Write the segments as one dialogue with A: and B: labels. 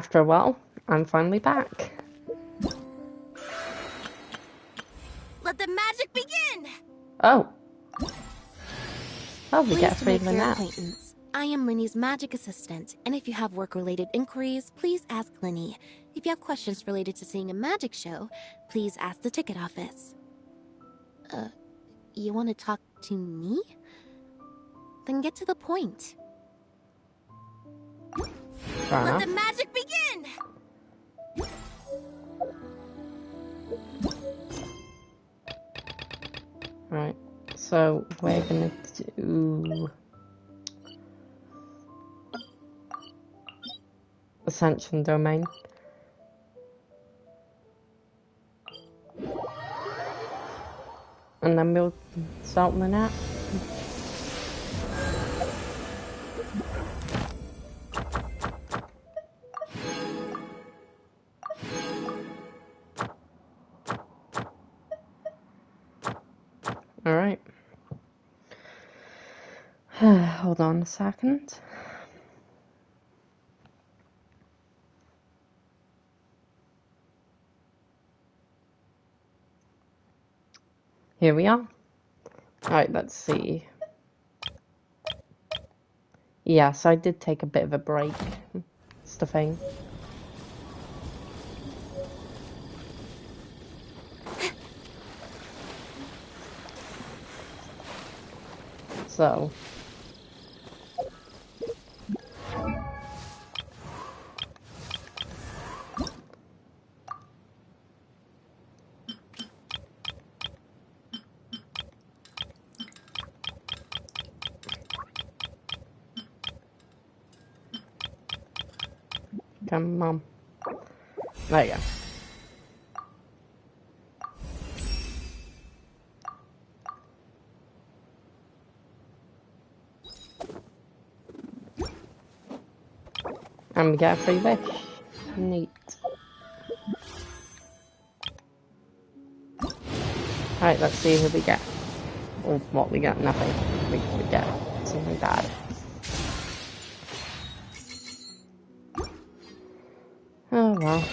A: After a while, I'm finally back.
B: Let the magic begin!
A: Oh. Oh, we get a
B: Pleased to
A: free
B: make your
A: Lynette.
B: acquaintance. I am Linny's magic assistant, and if you have work-related inquiries, please ask Linny. If you have questions related to seeing a magic show, please ask the ticket office. You want to talk to me? Then get to the point.
A: Fair
B: Let
A: enough.
B: the magic begin!
A: Right. So we're gonna do Ascension Domain. And then we'll start Lynette. Alright. Hold on a second. Here we are. Alright, let's see. Yes, I did take a bit of a break. It's the thing. So. Come on. There you go. And we get a free wish. Neat. Alright, let's see who we get. Or what we get. Nothing. We get something bad. Oh well.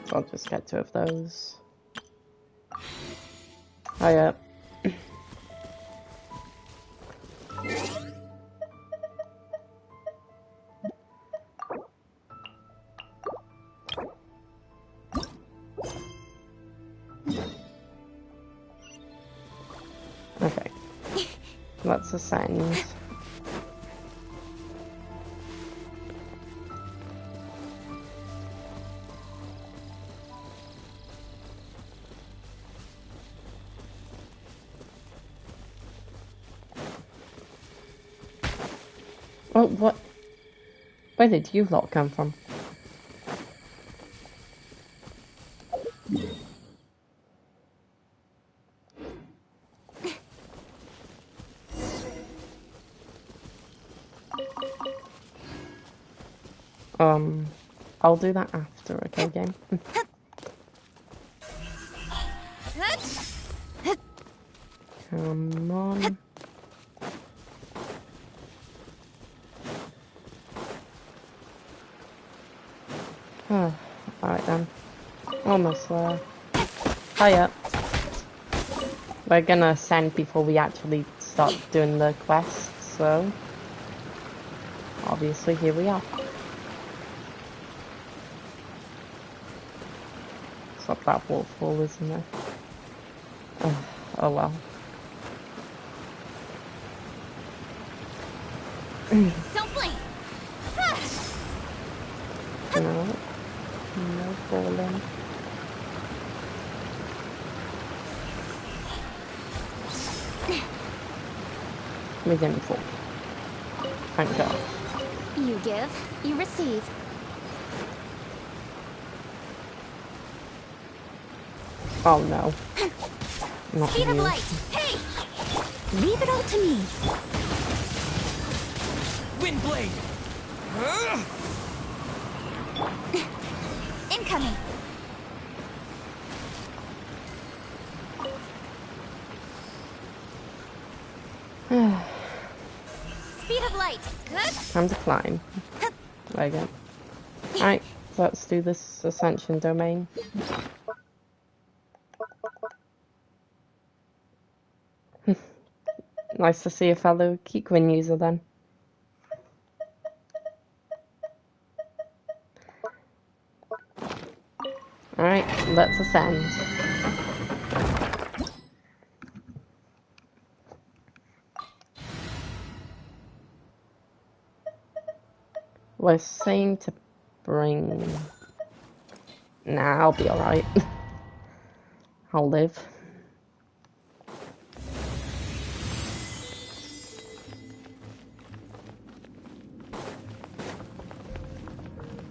A: So I'll just get 2 of those. Oh yeah. Okay. Let's ascend. Oh, what? Where did you lot come from? I'll do that after, okay, game? Come on. Oh, alright then. Almost there. Hiya. We're gonna ascend before we actually start doing the quest, so obviously here we are. It's not that waterfall, isn't it? Oh well.
B: Don't blink!
A: No. No falling. We didn't fall. Thank God.
B: You give, you receive.
A: Oh no. Not
B: Speed of
A: you.
B: light! Hey! Leave it all to me.
C: Windblade!
B: Incoming! Speed of light.
A: Time to climb. There you go. Alright, so let's do this ascension domain. Nice to see a fellow Keycoin user then. Alright, let's ascend. We're saying to bring... Nah, I'll be alright. I'll live.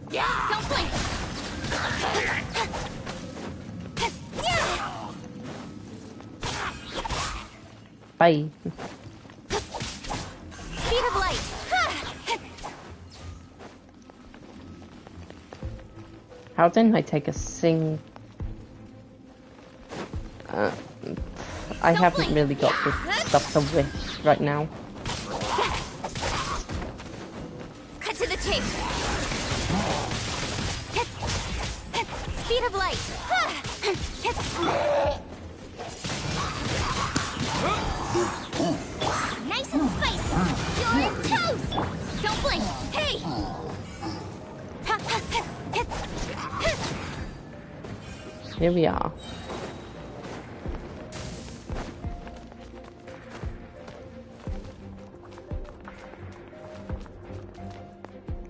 B: Don't blink.
A: Bye.
B: Speed of light.
A: How didn't I take a sing? I haven't really got the stuff to wish right now.
B: Cut to the chase. Speed of light. Nice and spicy. You're toast. Don't blink. Hey.
A: Here we are.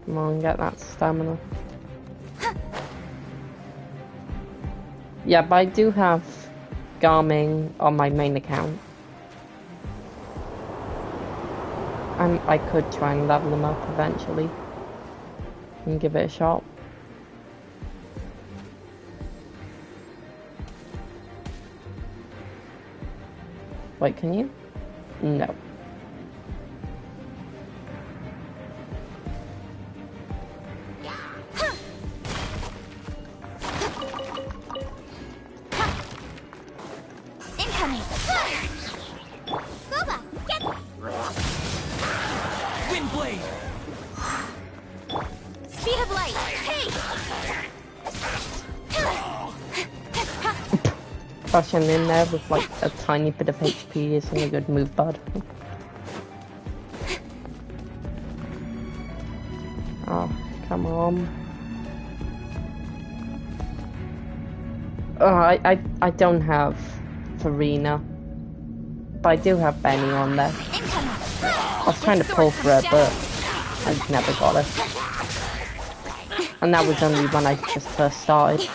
A: Come on, get that stamina. Yeah, but I do have Garming on my main account. And I could try and level them up eventually. And give it a shot. Wait, can you? No.
B: Incoming. Boba, get.
C: Wind blade.
B: Speed of light. Hey.
A: Rushing in there with like a tiny bit of HP isn't a good move, bud. Oh, come on. Oh, I don't have Farina, but I do have Benny on there. I was trying to pull for her, but I never got her. And that was only when I just first started.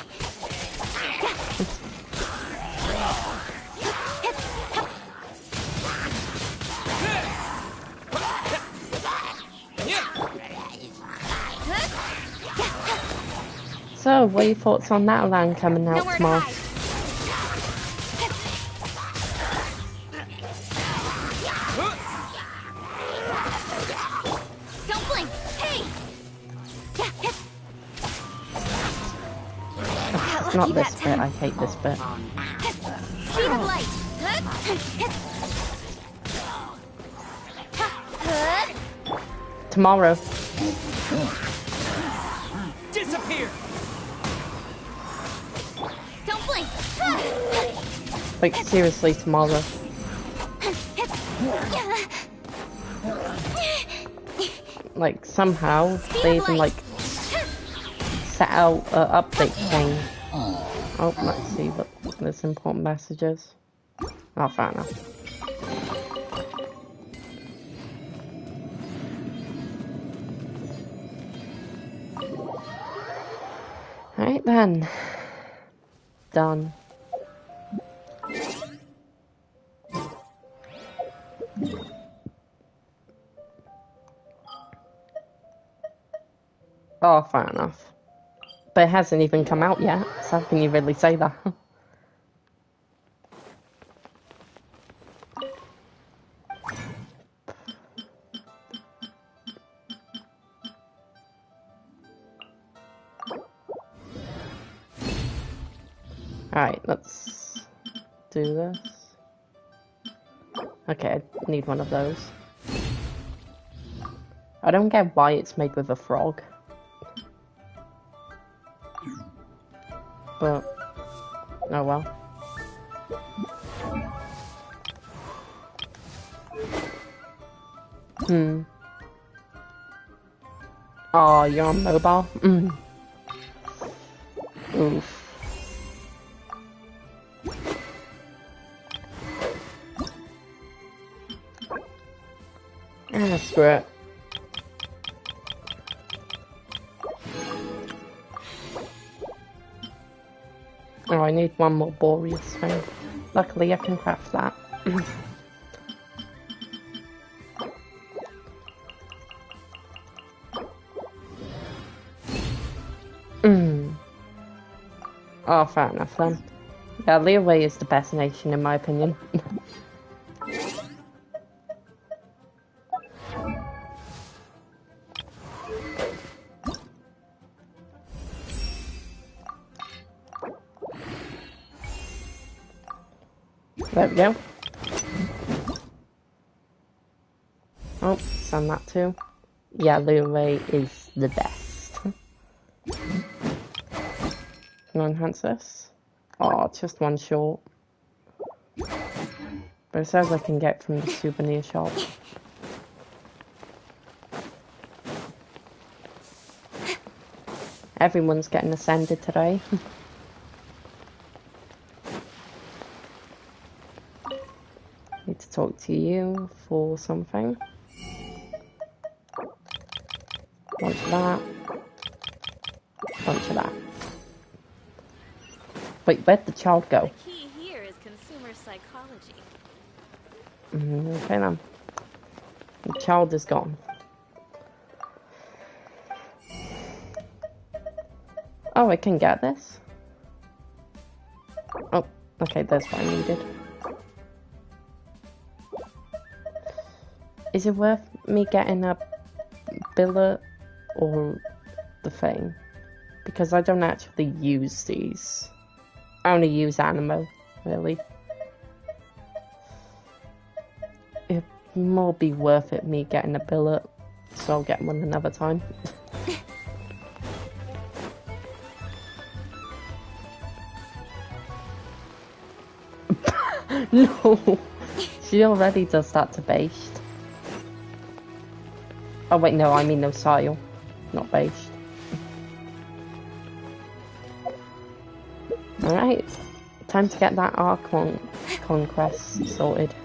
A: So, what are your thoughts on that land coming out tomorrow?
B: Don't blink. Hey.
A: Not this bit, I hate this bit.
B: Speed of light.
A: Tomorrow.
C: Disappear.
B: Don't blink.
A: Like, seriously, tomorrow. Like, somehow, they even, like, set out an update thing. Oh, let's see what this important message is. Oh, fair enough. Alright then. Done. Oh, fair enough. But it hasn't even come out yet, so how can you really say that? Alright, let's do this. Okay, I need one of those. I don't get why it's made with a frog. But, oh well. Oh, you're on mobile? Oof. Ah, screw it. Oh, I need one more Boreas thing. Luckily, I can craft that. Oh, fair enough then. Yeah, Leeway is the best nation in my opinion. There we go. Oh, send that too. Yeah, Leeway is the best. Can I enhance this? Oh, it's just one short. But it says I can get from the souvenir shop. Everyone's getting ascended today. Need to talk to you for something. Bunch of that. Bunch of that. Wait, where'd the child go?
D: The key here is consumer psychology.
A: Okay then. The child is gone. Oh, I can get this? Oh, okay, that's what I needed. Is it worth me getting a billet or the thing? Because I don't actually use these. I only use Animo, really. It'd more be worth it me getting a billet, so I'll get one another time. No! She already does that to Based. Oh wait, no, I mean Osile, not Based. Alright, time to get that Archon conquest sorted.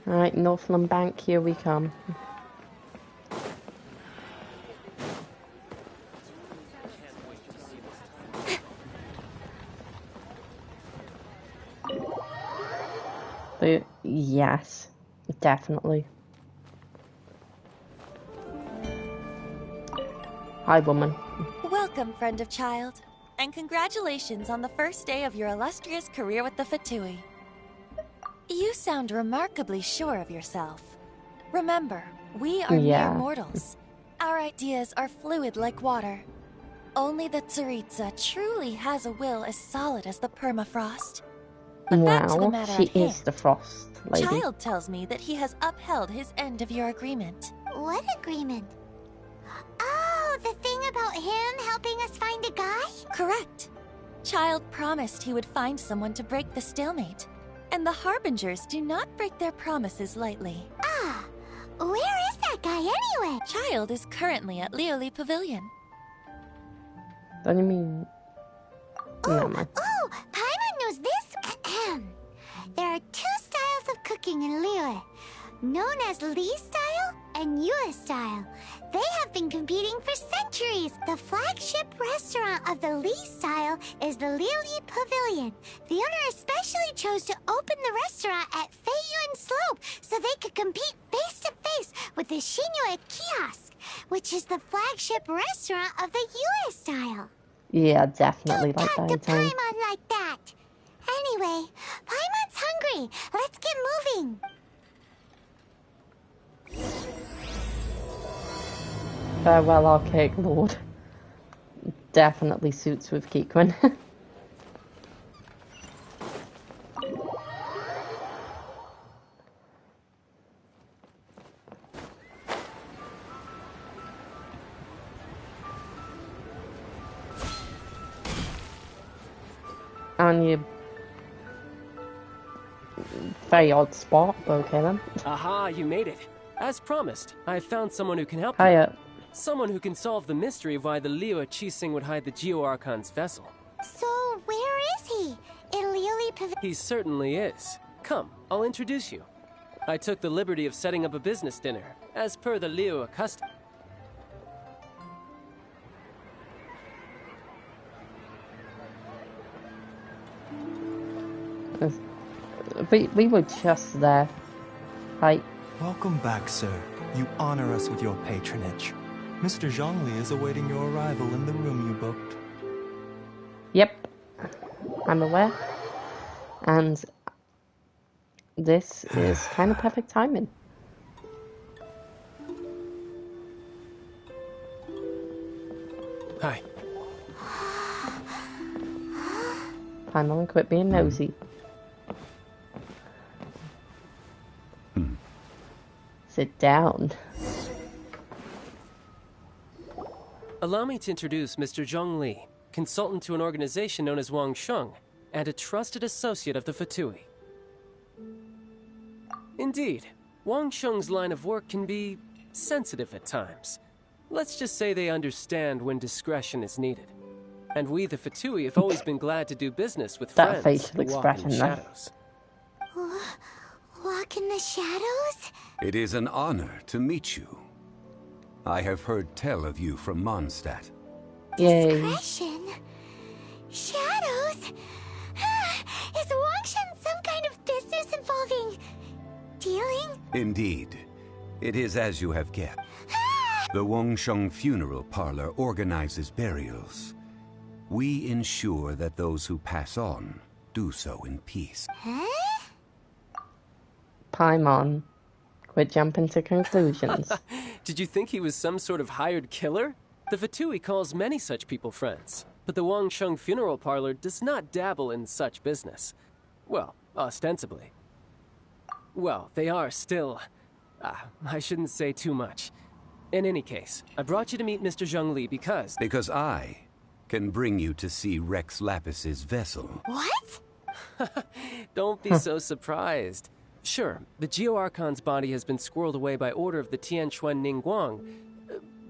A: Alright, Northland Bank, here we come. Yes, definitely. Hi, woman.
E: Welcome, friend of child, and congratulations on the first day of your illustrious career with the Fatui. You sound remarkably sure of yourself. Remember, we are mere mortals. Our ideas are fluid like water. Only the Tsaritsa truly has a will as solid as the permafrost. But back to the matter at hand.
A: She is the Frost Lady.
E: Child tells me that he has upheld his end of your agreement.
F: What agreement? Oh, the thing about him helping us find a guy?
E: Correct. Child promised he would find someone to break the stalemate. And the Harbingers do not break their promises lightly.
F: Ah, where is that guy anyway?
E: Child is currently at Lioli Pavilion.
A: Don't you mean...
F: Oh, Paimon knows this. There are two styles of cooking in Liyue, known as Li style and Yue style. They have been competing for centuries. The flagship restaurant of the Li style is the Lioli Pavilion. The owner especially chose to open the restaurant at Feiyuan Slope so they could compete face to face with the Shinyue Kiosk, which is the flagship restaurant of the Yue style.
A: Yeah, definitely
F: Don't
A: like
F: talk
A: that.
F: to Paimon like that. Anyway, Paimon's hungry. Let's get moving.
A: Farewell, Archaic Lord. Definitely suits with Kikrin. And you very odd spot, but okay then.
G: Aha, you made it. As promised, I found someone who can help you.
A: Hiya.
G: Someone who can solve the mystery of why the Liu Qixing would hide the Geo Archon's vessel.
F: So, where is he? In Liuli Pavilion?
G: He certainly is. Come, I'll introduce you. I took the liberty of setting up a business dinner, as per the Liu custom.
A: We were just there. Like,
H: Welcome back, sir. You honor us with your patronage. Mr. Zhongli is awaiting your arrival in the room you booked.
A: yep, I'm aware. And this is kind of perfect timing.
G: Hi.
A: Paimon, quit being nosy. Sit down.
G: Allow me to introduce Mr. Zhongli, consultant to an organization known as Wang Sheng, and a trusted associate of the Fatui. Indeed, Wang Sheng's line of work can be sensitive at times. Let's just say they understand when discretion is needed. And we, the Fatui, have always been glad to do business with
A: That
G: friends
A: facial
G: who walk in the
A: expression, though.
G: shadows.
F: Walk in the shadows?
I: It is an honor to meet you. I have heard tell of you from Mondstadt.
A: Yay.
F: Discretion? Shadows? Is Wangshan some kind of business involving dealing?
I: Indeed. It is as you have guessed. The Wangsheng Funeral Parlor organizes burials. We ensure that those who pass on do so in peace.
A: Paimon, quit jumping to conclusions.
G: Did you think he was some sort of hired killer? The Fatui calls many such people friends, but the Wangsheng Funeral Parlor does not dabble in such business. Well, ostensibly. Well, they are still... I shouldn't say too much. In any case, I brought you to meet Mr. Zhongli because...
I: Because I can bring you to see Rex Lapis's vessel.
F: What?
G: Don't be so surprised. Sure, the Geo Archon's body has been squirreled away by order of the Tianquan Ningguang.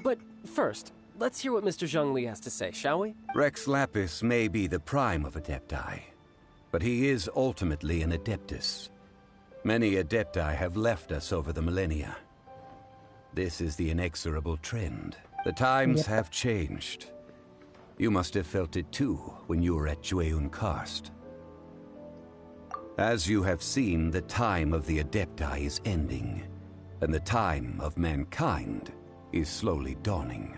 G: But first, let's hear what Mr. Zhongli has to say, shall we?
I: Rex Lapis may be the prime of Adepti, but he is ultimately an Adeptus. Many Adepti have left us over the millennia. This is the inexorable trend. The times have changed. You must have felt it too when you were at Jueyun Karst. As you have seen, the time of the Adepti is ending, and the time of mankind is slowly dawning.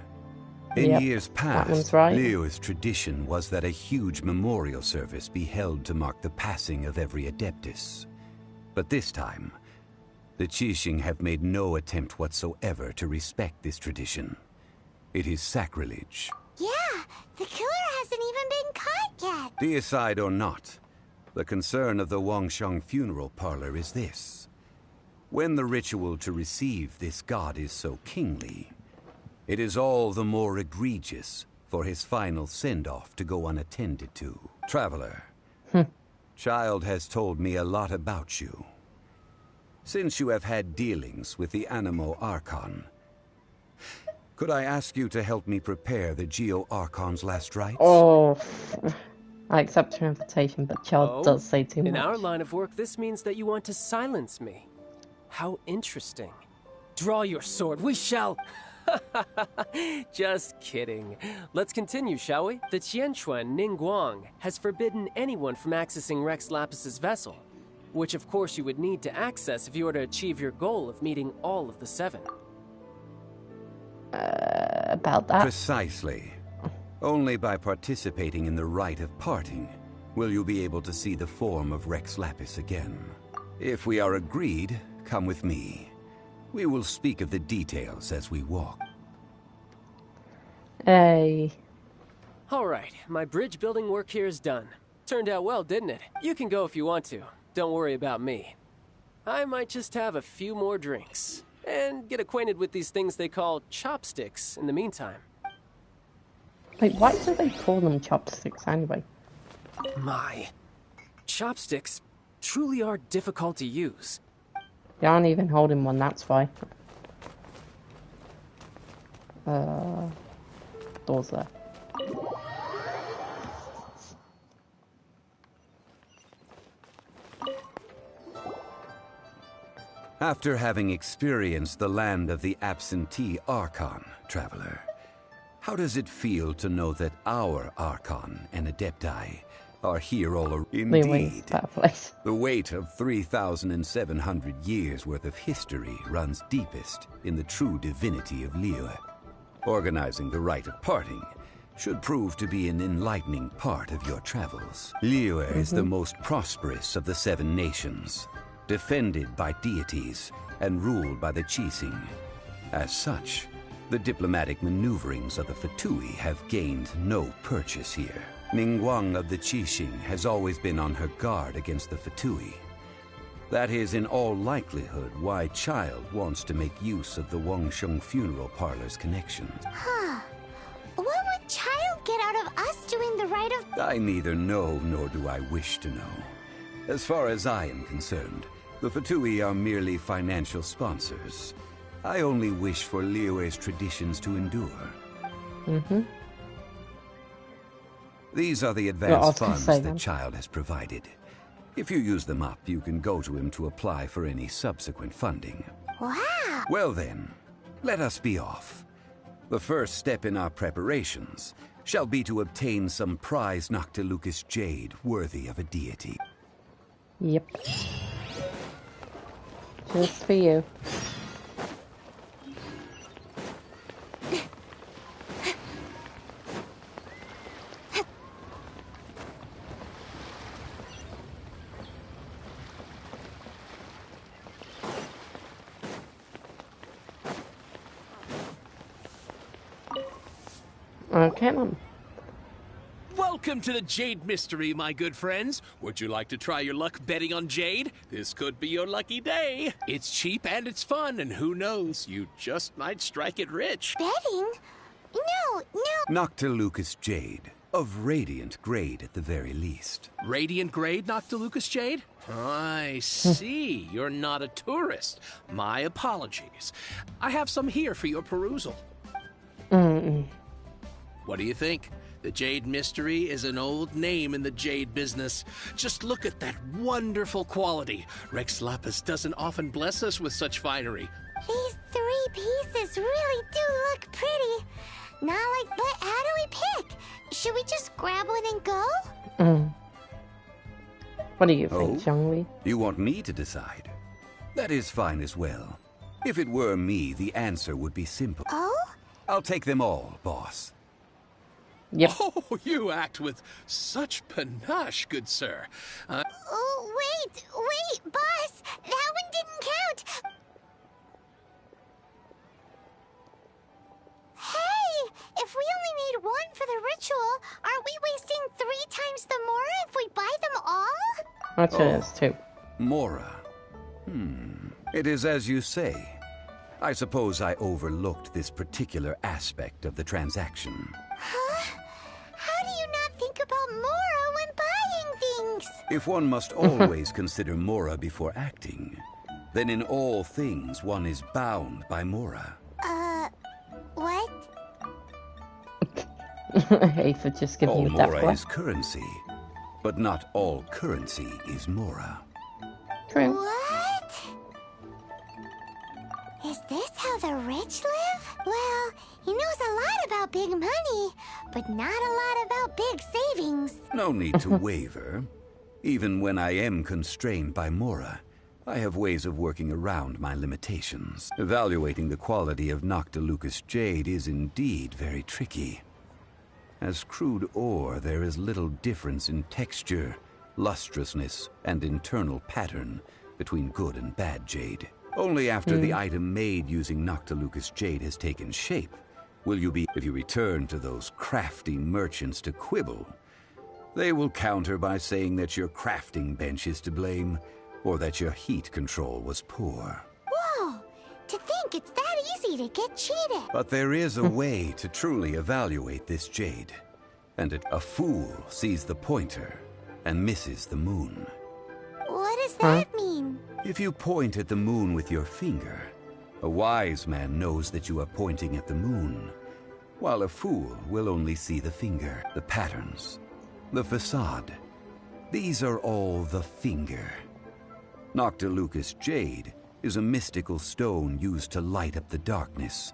I: In years past, Liu's tradition was that a huge memorial service be held to mark the passing of every Adeptus. But this time, the Qixing have made no attempt whatsoever to respect this tradition. It is sacrilege.
F: Yeah, the killer hasn't even been caught yet.
I: Deicide or not, the concern of the Wangsheng Funeral Parlor is this. When the ritual to receive this god is so kingly, it is all the more egregious for his final send-off to go unattended to. Traveler, Child has told me a lot about you. Since you have had dealings with the Animo Archon, could I ask you to help me prepare the Geo Archon's last rites?
A: Oh, I accept your invitation, but Child does say too much.
G: In our line of work, this means that you want to silence me. How interesting. Draw your sword, we shall... Just kidding. Let's continue, shall we? The Tianquan Ningguang has forbidden anyone from accessing Rex Lapis's vessel, which of course you would need to access if you were to achieve your goal of meeting all of the 7.
A: About that?
I: Precisely. Only by participating in the rite of parting will you be able to see the form of Rex Lapis again. If we are agreed, come with me. We will speak of the details as we walk.
A: Hey.
G: Alright, my bridge building work here is done. Turned out well, didn't it? You can go if you want to. Don't worry about me. I might just have a few more drinks. And get acquainted with these things they call chopsticks in the meantime.
A: Like, why do they call them chopsticks anyway?
G: My. Chopsticks truly are difficult to use.
A: You aren't even holding one, that's why. Doors there.
I: After having experienced the land of the absentee Archon, traveler, how does it feel to know that our Archon and Adepti are here all around? Indeed, the weight of 3,700 years worth of history runs deepest in the true divinity of Liyue. Organizing the rite of parting should prove to be an enlightening part of your travels. Liyue is the most prosperous of the 7 nations, defended by deities and ruled by the Qixing. As such, the diplomatic maneuverings of the Fatui have gained no purchase here. Ningguang of the Qixing has always been on her guard against the Fatui. That is in all likelihood why Child wants to make use of the Wangsheng funeral parlor's connections.
F: Huh. What would Child get out of us doing the rite of...
I: I neither know nor do I wish to know. As far as I am concerned, the Fatui are merely financial sponsors. I only wish for Liyue's traditions to endure. These are the advance funds that Child has provided. If you use them up, you can go to him to apply for any subsequent funding.
F: Wow!
I: Well then, let us be off. The first step in our preparations shall be to obtain some prized Noctilucous jade worthy of a deity.
A: Yep. Just for you. Okay, then.
C: Welcome to the Jade Mystery, my good friends. Would you like to try your luck betting on Jade? This could be your lucky day. It's cheap and it's fun, and who knows, you just might strike it rich.
F: Betting? No.
I: Noctilucous jade, of radiant grade at the very least.
C: Radiant grade Noctilucous jade? I see. You're not a tourist. My apologies. I have some here for your perusal. What do you think? The Jade Mystery is an old name in the jade business. Just look at that wonderful quality. Rex Lapis doesn't often bless us with such finery.
F: These 3 pieces really do look pretty. But how do we pick? Should we just grab one and go?
A: What do you think, Zhongli?
I: You want me to decide? That is fine as well. If it were me, the answer would be simple.
F: Oh?
I: I'll take them all, boss.
A: Yep.
C: Oh, you act with such panache, good sir.
F: Oh, wait, boss! That one didn't count! Hey! If we only need 1 for the ritual, aren't we wasting 3 times the Mora if we buy them all?
A: Actually, it's 2.
I: Mora. It is as you say. I suppose I overlooked this particular aspect of the transaction.
F: Huh? How do you not think about Mora when buying things?
I: If one must always consider Mora before acting, then in all things one is bound by Mora.
F: What?
A: I hate for just giving you
I: all
A: that
I: Mora is currency, but not all currency is Mora.
A: True.
F: What? Is this how the rich live? Well, he knows a lot about big money, but not a lot about big savings.
I: No need to waver. Even when I am constrained by Mora, I have ways of working around my limitations. Evaluating the quality of Noctilucous jade is indeed very tricky. As crude ore, there is little difference in texture, lustrousness, and internal pattern between good and bad jade. Only after the item made using Noctilucous jade has taken shape will you be. If you return to those crafty merchants to quibble, they will counter by saying that your crafting bench is to blame, or that your heat control was poor.
F: Whoa! To think it's that easy to get cheated!
I: But there is a way to truly evaluate this jade, and a fool sees the pointer and misses the moon.
F: What does that mean?
I: If you point at the moon with your finger, a wise man knows that you are pointing at the moon, while a fool will only see the finger, the patterns, the facade. These are all the finger. Noctilucous jade is a mystical stone used to light up the darkness.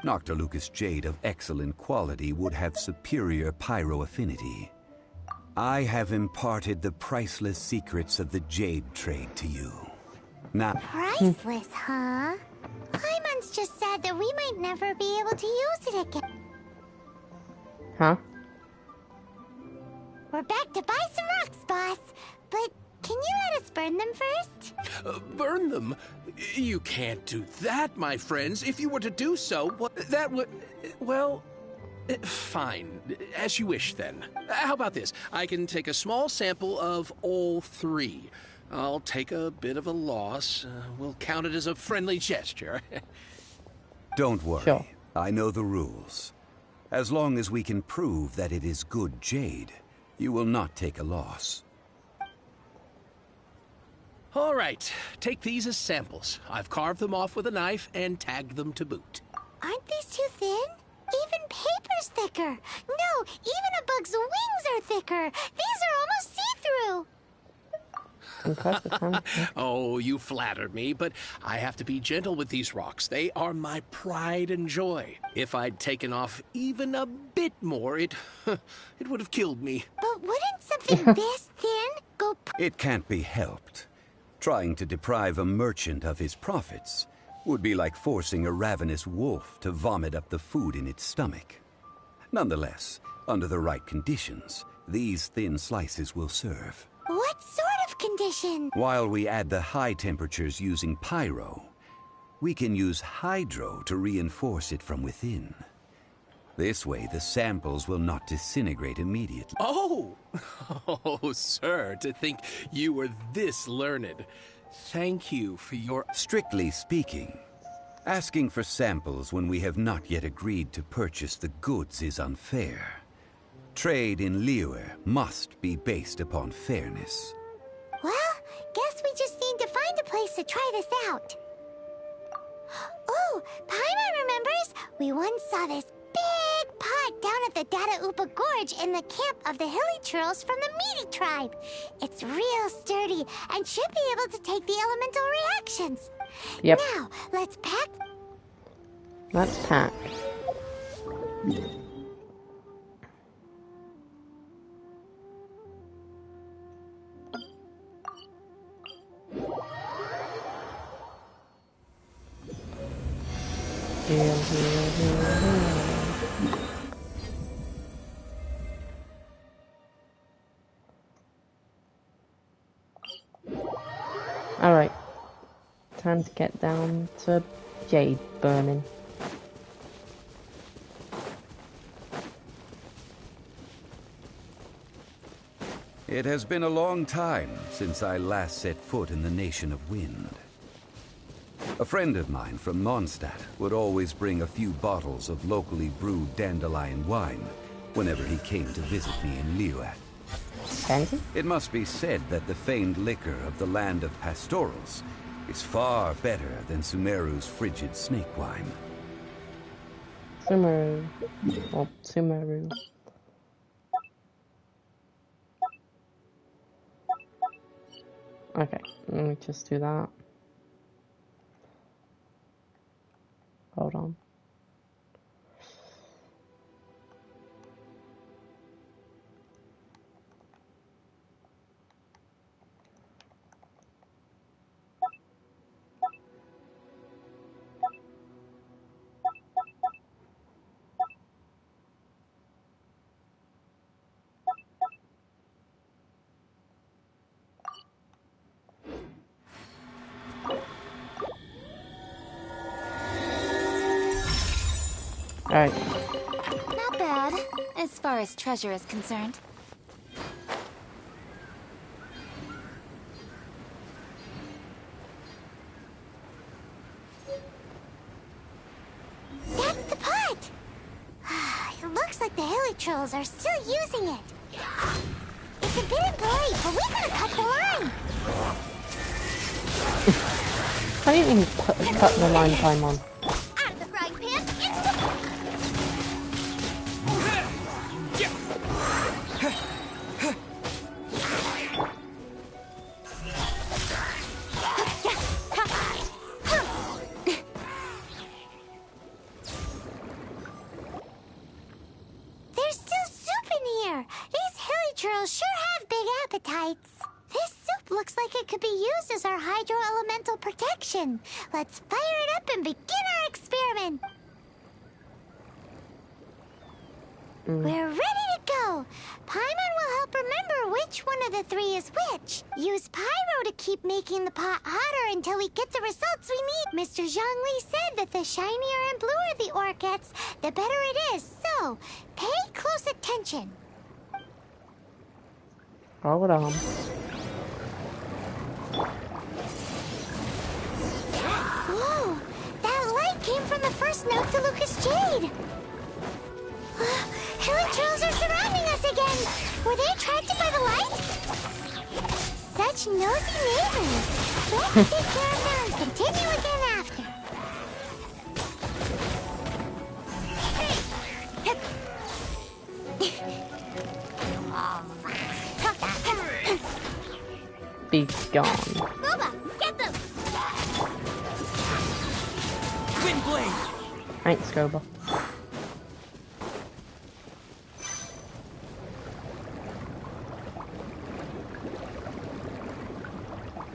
I: Noctilucous jade of excellent quality would have superior pyro affinity. I have imparted the priceless secrets of the jade trade to you. Now,
F: Priceless, huh? Paimon's just said that we might never be able to use it again.
A: Huh?
F: We're back to buy some rocks, boss. But can you let us burn them first?
C: Burn them? You can't do that, my friends. If you were to do so, that would... Well, fine. As you wish, then. How about this? I can take a small sample of all three. I'll take a bit of a loss. We'll count it as a friendly gesture.
I: don't worry.
A: Sure.
I: I know the rules. As long as we can prove that it is good jade, you will not take a loss.
C: All right, take these as samples. I've carved them off with a knife and tagged them to boot.
F: Aren't these too thin? Even paper's thicker. No, even a bug's wings are thicker. These are almost see-through.
A: Impressive, huh?
C: Oh, you flatter me, but I have to be gentle with these rocks. They are my pride and joy. If I'd taken off even a bit more, it would have killed me.
F: But wouldn't something this thin go...
I: It can't be helped. Trying to deprive a merchant of his profits would be like forcing a ravenous wolf to vomit up the food in its stomach. Nonetheless, under the right conditions, these thin slices will serve.
F: What sort of condition?
I: While we add the high temperatures using pyro, we can use hydro to reinforce it from within. This way, the samples will not disintegrate immediately.
C: Oh! Oh, sir, to think you were this learned. Thank you for your...
I: Strictly speaking, asking for samples when we have not yet agreed to purchase the goods is unfair. Trade in Liyue must be based upon fairness.
F: Well, guess we just need to find a place to try this out. Oh, Paimon remembers! We once saw this big pot down at the Dada Upa Gorge in the camp of the Hilly Churls from the Meaty tribe. It's real sturdy and should be able to take the elemental reactions.
A: Yep.
F: Now, let's pack...
A: Let's pack. Alright. Time to get down to jade burning.
I: It has been a long time since I last set foot in the Nation of Wind. A friend of mine from Mondstadt would always bring a few bottles of locally brewed dandelion wine whenever he came to visit me in Liyue.
A: Fancy?
I: It must be said that the famed liquor of the land of pastorals is far better than Sumeru's frigid snake wine.
A: Sumeru. Or Sumeru. Okay, let me just do that. Hold on. Alright.
F: Not bad, as far as treasure is concerned. That's the pot! It looks like the Hilichurls are still using it. It's a bit impolite, but we gotta cut the line!
A: How do you even cut the line time on?
F: Out of the frying pan, into the... There's still soup in here! These Hilichurls sure have big appetites. This soup looks like it could be used as our hydro-elemental protection. Let's fire it up and begin our experiment. We're ready to go. Paimon will help remember which one of the three is which. Use Pyro to keep making the pot hotter until we get the results we need. Mr. Zhongli said that the shinier and bluer the ore gets, the better it is. So, pay close attention.
A: Hold on.
F: Whoa! That light came from the first note to Lucas Jade! Hilichurls are surrounding us again! Were they attracted by the light? Such nosy neighbors! Let's take care of them and continue again after.
A: Be gone.
F: Booba, get them!
G: Wind blade!
A: Thanks, Goba.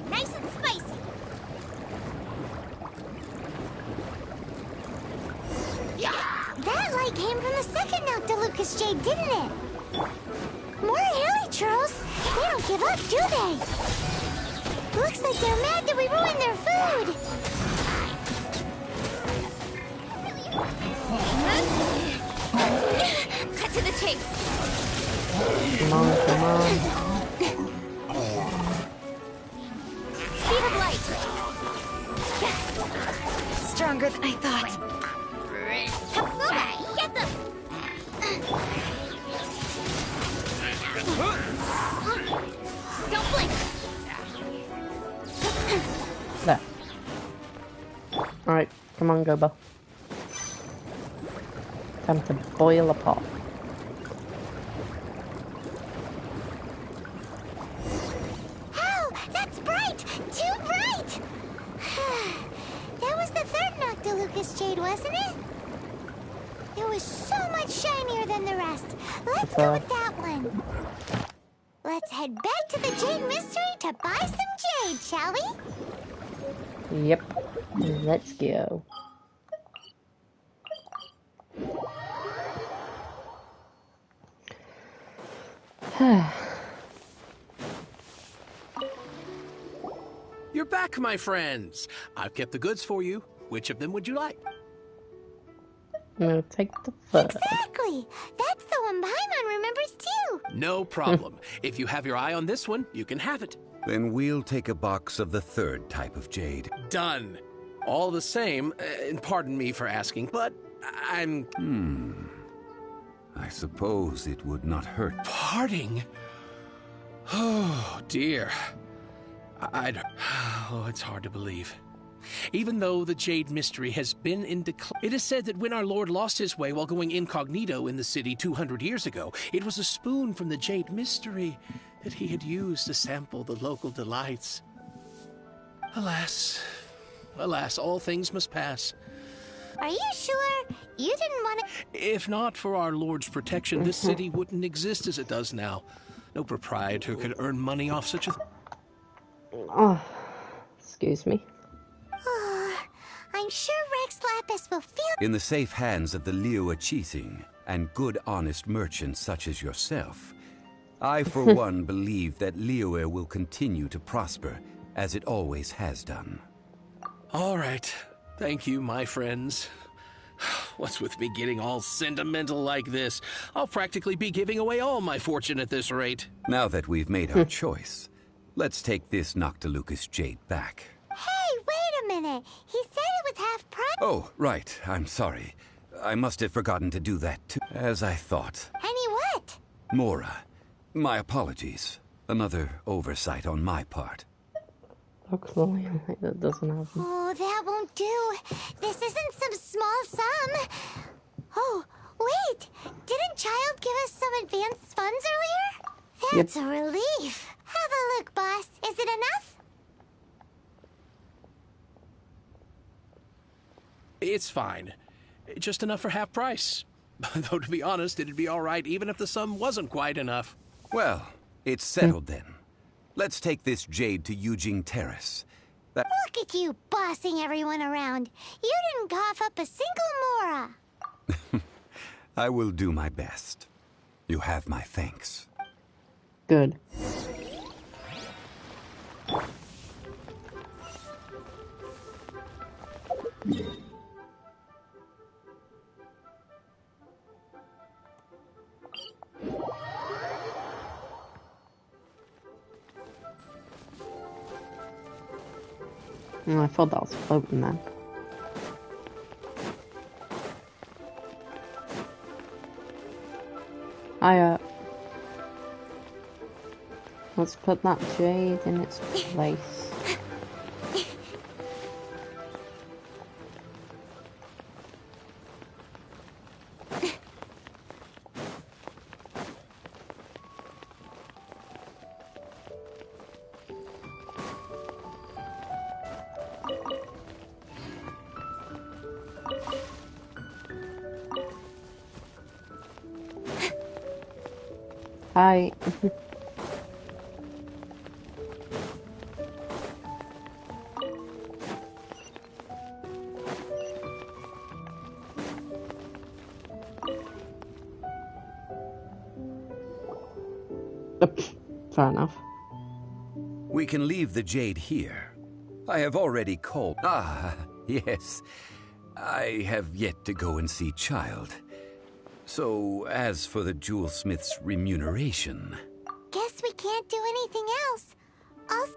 F: Nice and spicy! That light came from the second note to Lucas Jade, didn't it? More Hilichurls? They don't give up, do they? Looks like they're mad that we ruined their food. Cut to the chase.
A: Come on, come on.
F: Speed of light. Stronger than I thought. Get them! Don't blink!
A: There. Alright, come on, Goba. Time to boil a pot.
F: Oh, that's bright! Too bright! That was the third note to Lucas Jade, wasn't it? It was so much shinier than the rest. Let's go with that one. Let's head back to the Jade Mystery to buy some jade, shall we?
A: Yep. Let's go.
C: You're back, my friends. I've kept the goods for you. Which of them would you like?
A: No, take the first.
F: Exactly! That's the one Paimon remembers too!
C: No problem. If you have your eye on this one, you can have it.
I: Then we'll take a box of the third type of jade.
C: Done. All the same, and pardon me for asking, but I'm...
I: I suppose it would not hurt.
C: Parting? Oh, dear. Oh, it's hard to believe. Even though the Jade Mystery has been in decline, it is said that when our Lord lost his way while going incognito in the city 200 years ago, it was a spoon from the Jade Mystery that he had used to sample the local delights. Alas, alas, all things must pass.
F: Are you sure? You didn't want to...
C: If not for our Lord's protection, this city wouldn't exist as it does now. No proprietor could earn money off such a...
A: Oh, excuse me.
F: I'm sure Rex Lapis will feel...
I: In the safe hands of the Liyue Qixing and good honest merchants such as yourself, I for one believe that Liyue will continue to prosper as it always has done.
C: All right. Thank you, my friends. What's with me getting all sentimental like this? I'll practically be giving away all my fortune at this rate.
I: Now that we've made our choice, let's take this Noctilucous jade back.
F: Hey, wait a minute. He said it was half price.
I: Oh, right. I'm sorry. I must have forgotten to do that too. As I thought.
F: Any what?
I: Mora, my apologies. Another oversight on my part.
A: Hopefully, that doesn't happen.
F: Oh, that won't do. This isn't some small sum. Oh, wait. Didn't Child give us some advanced funds earlier? That's a relief. Have a look, boss. Is it enough?
C: It's fine. Just enough for half price. Though, to be honest, it'd be all right even if the sum wasn't quite enough.
I: Well, it's settled then. Let's take this jade to Yujing Terrace.
F: Look at you bossing everyone around. You didn't cough up a single Mora.
I: I will do my best. You have my thanks.
A: Good. I thought that was floating then. Let's put that jade in its place. Hi. Fair enough.
I: We can leave the jade here. I have already called. Ah, yes. I have yet to go and see Child. So, as for the jewelsmith's remuneration...
F: Guess we can't do anything else.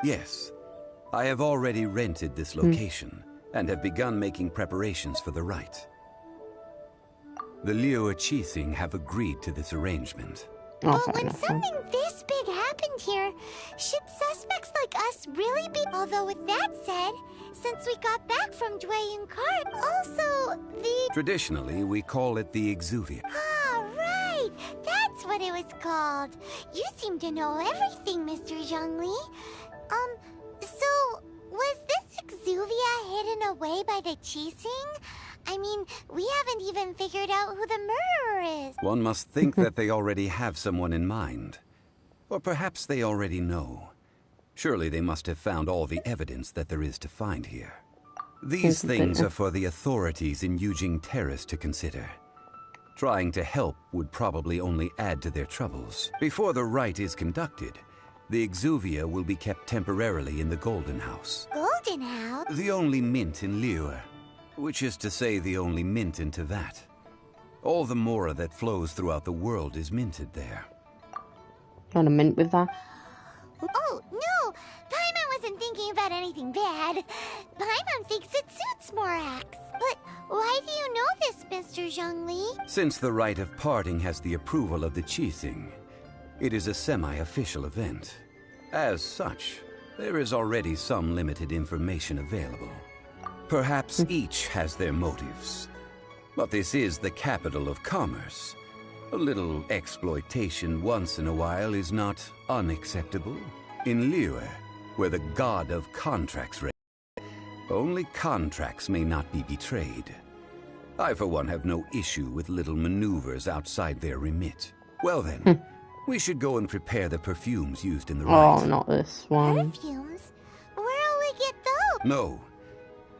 I: Yes. I have already rented this location, and have begun making preparations for the rite. The Liu Qixing have agreed to this arrangement.
F: But when something this big happened here, should suspects like us really be... Although with that said, since we got back from Dwayne Cart, also the...
I: Traditionally, we call it the Exuvia.
F: Ah, right! That's what it was called. You seem to know everything, Mr. Zhongli. So, was this Exuvia hidden away by the Qixing? I mean, we haven't even figured out who the murderer is.
I: One must think that they already have someone in mind. Or perhaps they already know. Surely they must have found all the evidence that there is to find here. These things are for the authorities in Yujing Terrace to consider. Trying to help would probably only add to their troubles. Before the rite is conducted, the Exuvia will be kept temporarily in the Golden House.
F: Golden House?
I: The only mint in Liyue, which is to say the only mint in Tevat. All the Mora that flows throughout the world is minted there.
A: Want a mint with that?
F: Oh, no! Paimon wasn't thinking about anything bad. Paimon thinks it suits Morax. But why do you know this, Mr. Zhongli?
I: Since the rite of parting has the approval of the Qixing, it is a semi-official event. As such, there is already some limited information available. Perhaps each has their motives. But this is the capital of commerce. A little exploitation once in a while is not unacceptable. In Liyue, where the god of contracts reigns, only contracts may not be betrayed. I, for one, have no issue with little maneuvers outside their remit. Well then, we should go and prepare the perfumes used in the rite.
A: Oh, not this one.
F: Perfumes? Where'll we get those?
I: No.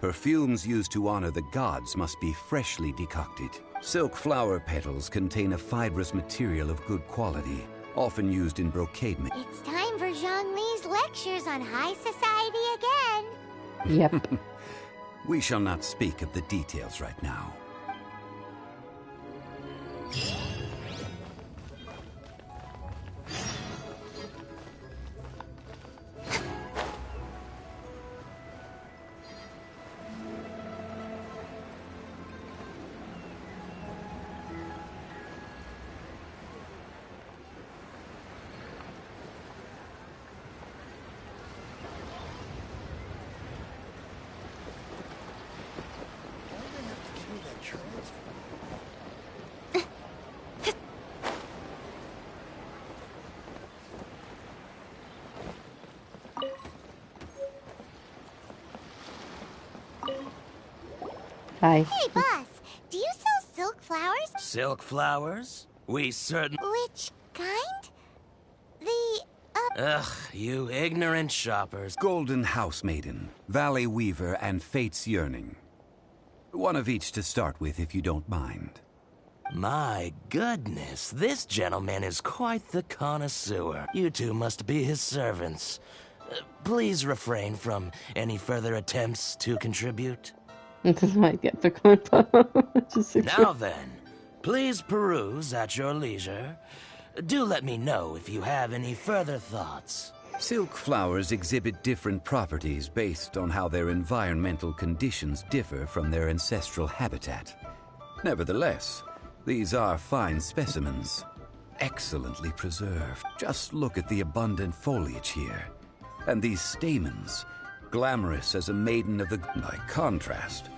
I: Perfumes used to honor the gods must be freshly decocted. Silk flower petals contain a fibrous material of good quality, often used in brocade making.
F: It's time for Zhongli's lectures on high society again.
A: Yep.
I: We shall not speak of the details right now.
A: Hi.
F: Hey, boss. Do you sell silk flowers?
J: Silk flowers? We certain.
F: Which kind? The,
J: Ugh, you ignorant shoppers.
I: Golden House Maiden, Valley Weaver, and Fate's Yearning. One of each to start with, if you don't mind.
J: My goodness, this gentleman is quite the connoisseur. You two must be his servants. Please refrain from any further attempts to contribute.
A: This might get the clip.
J: Now then, please peruse at your leisure. Do let me know if you have any further thoughts.
I: Silk flowers exhibit different properties based on how their environmental conditions differ from their ancestral habitat. Nevertheless, these are fine specimens, excellently preserved. Just look at the abundant foliage here. And these stamens, glamorous as a maiden of the... By contrast,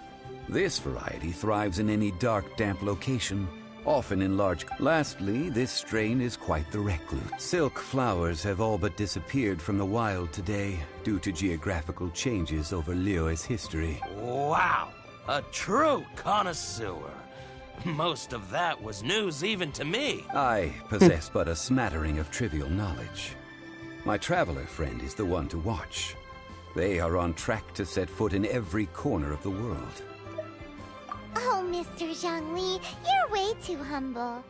I: this variety thrives in any dark, damp location, often in large... Lastly, this strain is quite the recluse. Silk flowers have all but disappeared from the wild today due to geographical changes over Liyue's history.
J: Wow! A true connoisseur. Most of that was news even to me.
I: I possess but a smattering of trivial knowledge. My traveler friend is the one to watch. They are on track to set foot in every corner of the world.
F: Oh, Mr. Zhongli, you're way too humble.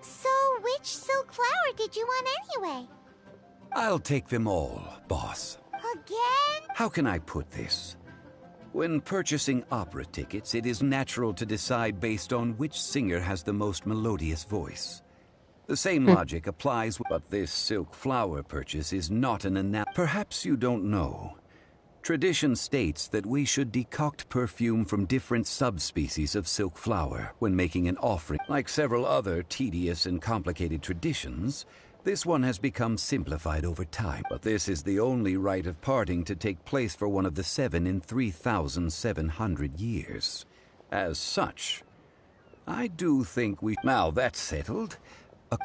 F: So, which silk flower did you want anyway?
I: I'll take them all, boss.
F: Again?
I: How can I put this? When purchasing opera tickets, it is natural to decide based on which singer has the most melodious voice. The same logic applies, but this silk flower purchase is not an Perhaps you don't know. Tradition states that we should decoct perfume from different subspecies of silk flower when making an offering. Like several other tedious and complicated traditions, this one has become simplified over time. But this is the only rite of parting to take place for one of the 7 in 3,700 years. As such, I do think we... Now that's settled.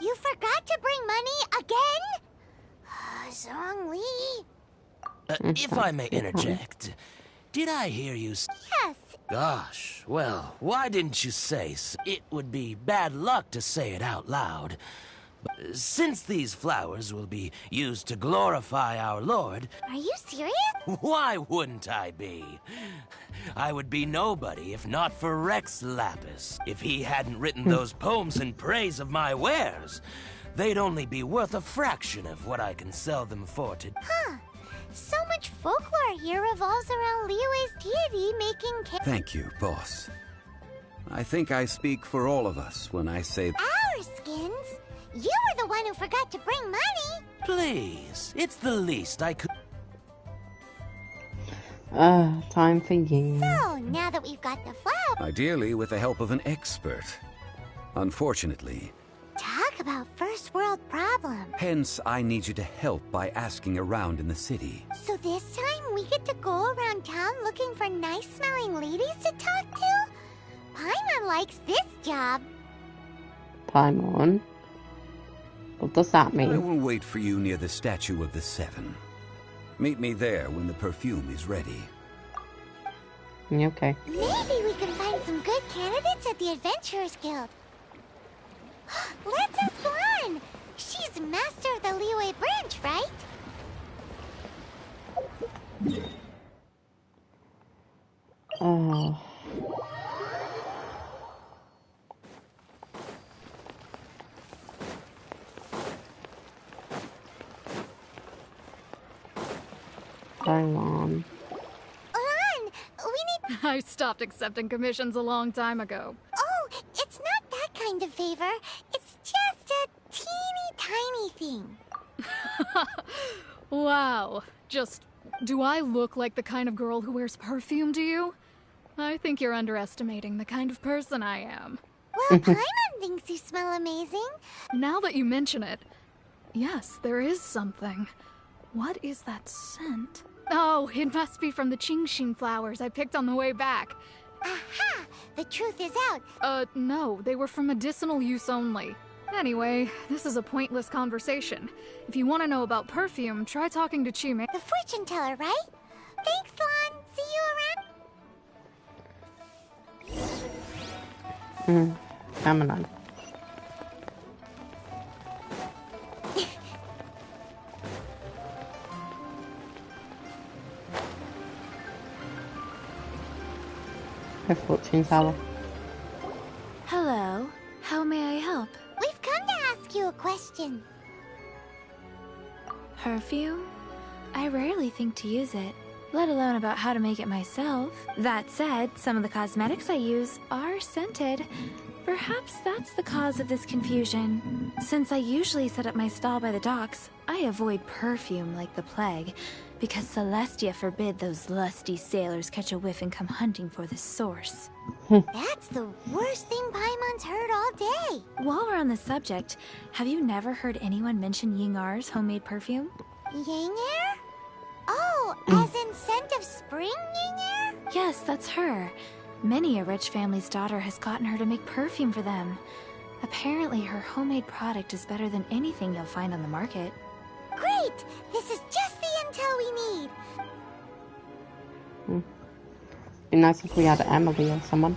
F: You forgot to bring money again? Zhongli.
J: If I may interject, did I hear you
F: Yes.
J: Gosh, well, why didn't you say so? It would be bad luck to say it out loud. But since these flowers will be used to glorify our Lord...
F: Are you serious?
J: Why wouldn't I be? I would be nobody if not for Rex Lapis. If he hadn't written those poems in praise of my wares, they'd only be worth a fraction of what I can sell them for today.
F: Huh. So much folklore here revolves around Liyue's deity making
I: Thank you, boss. I think I speak for all of us when I say...
F: Our skins? You were the one who forgot to bring money!
J: Please, it's the least I could...
A: Time thinking.
F: So, now that we've got the flower...
I: Ideally with the help of an expert. Unfortunately...
F: Talk about first world problem.
I: Hence, I need you to help by asking around in the city.
F: So this time we get to go around town looking for nice-smelling ladies to talk to? Paimon likes this job.
A: Paimon? What does that
I: I
A: mean?
I: will wait for you near the Statue of the Seven. Meet me there when the perfume is ready.
A: Okay.
F: Maybe we can find some good candidates at the Adventurers Guild. Let's ask Lan. She's master of the Liyue branch, right?
A: Oh. Hang on.
F: Lan, we need...
K: I stopped accepting commissions a long time ago.
F: Oh, it's not that kind kind of favor. It's just a teeny tiny thing.
K: Wow. Just, do I look like the kind of girl who wears perfume to you? I think you're underestimating the kind of person I am.
F: Well, Paimon thinks you smell amazing.
K: Now that you mention it, yes, there is something. What is that scent? Oh, it must be from the Qingxin flowers I picked on the way back.
F: Aha! The truth is out.
K: No, they were for medicinal use only. Anyway, this is a pointless conversation. If you want to know about perfume, try talking to Chime.
F: The fortune teller, right? Thanks, Lon. See you around.
A: Coming on. Her fortune teller.
B: Hello. How may I help?
F: We've come to ask you a question.
B: Perfume? I rarely think to use it, let alone about how to make it myself. That said, some of the cosmetics I use are scented. Perhaps that's the cause of this confusion. Since I usually set up my stall by the docks, I avoid perfume like the plague, because Celestia forbid those lusty sailors catch a whiff and come hunting for the source.
F: That's the worst thing Paimon's heard all day.
B: While we're on the subject, have you never heard anyone mention Yingar's homemade perfume?
F: Yingar? Oh, as in scent of spring, Yingar?
B: Yes, that's her. Many a rich family's daughter has gotten her to make perfume for them. Apparently, her homemade product is better than anything you'll find on the market.
F: Great! This is just the intel we need.
A: Be nice if we had Emily or someone.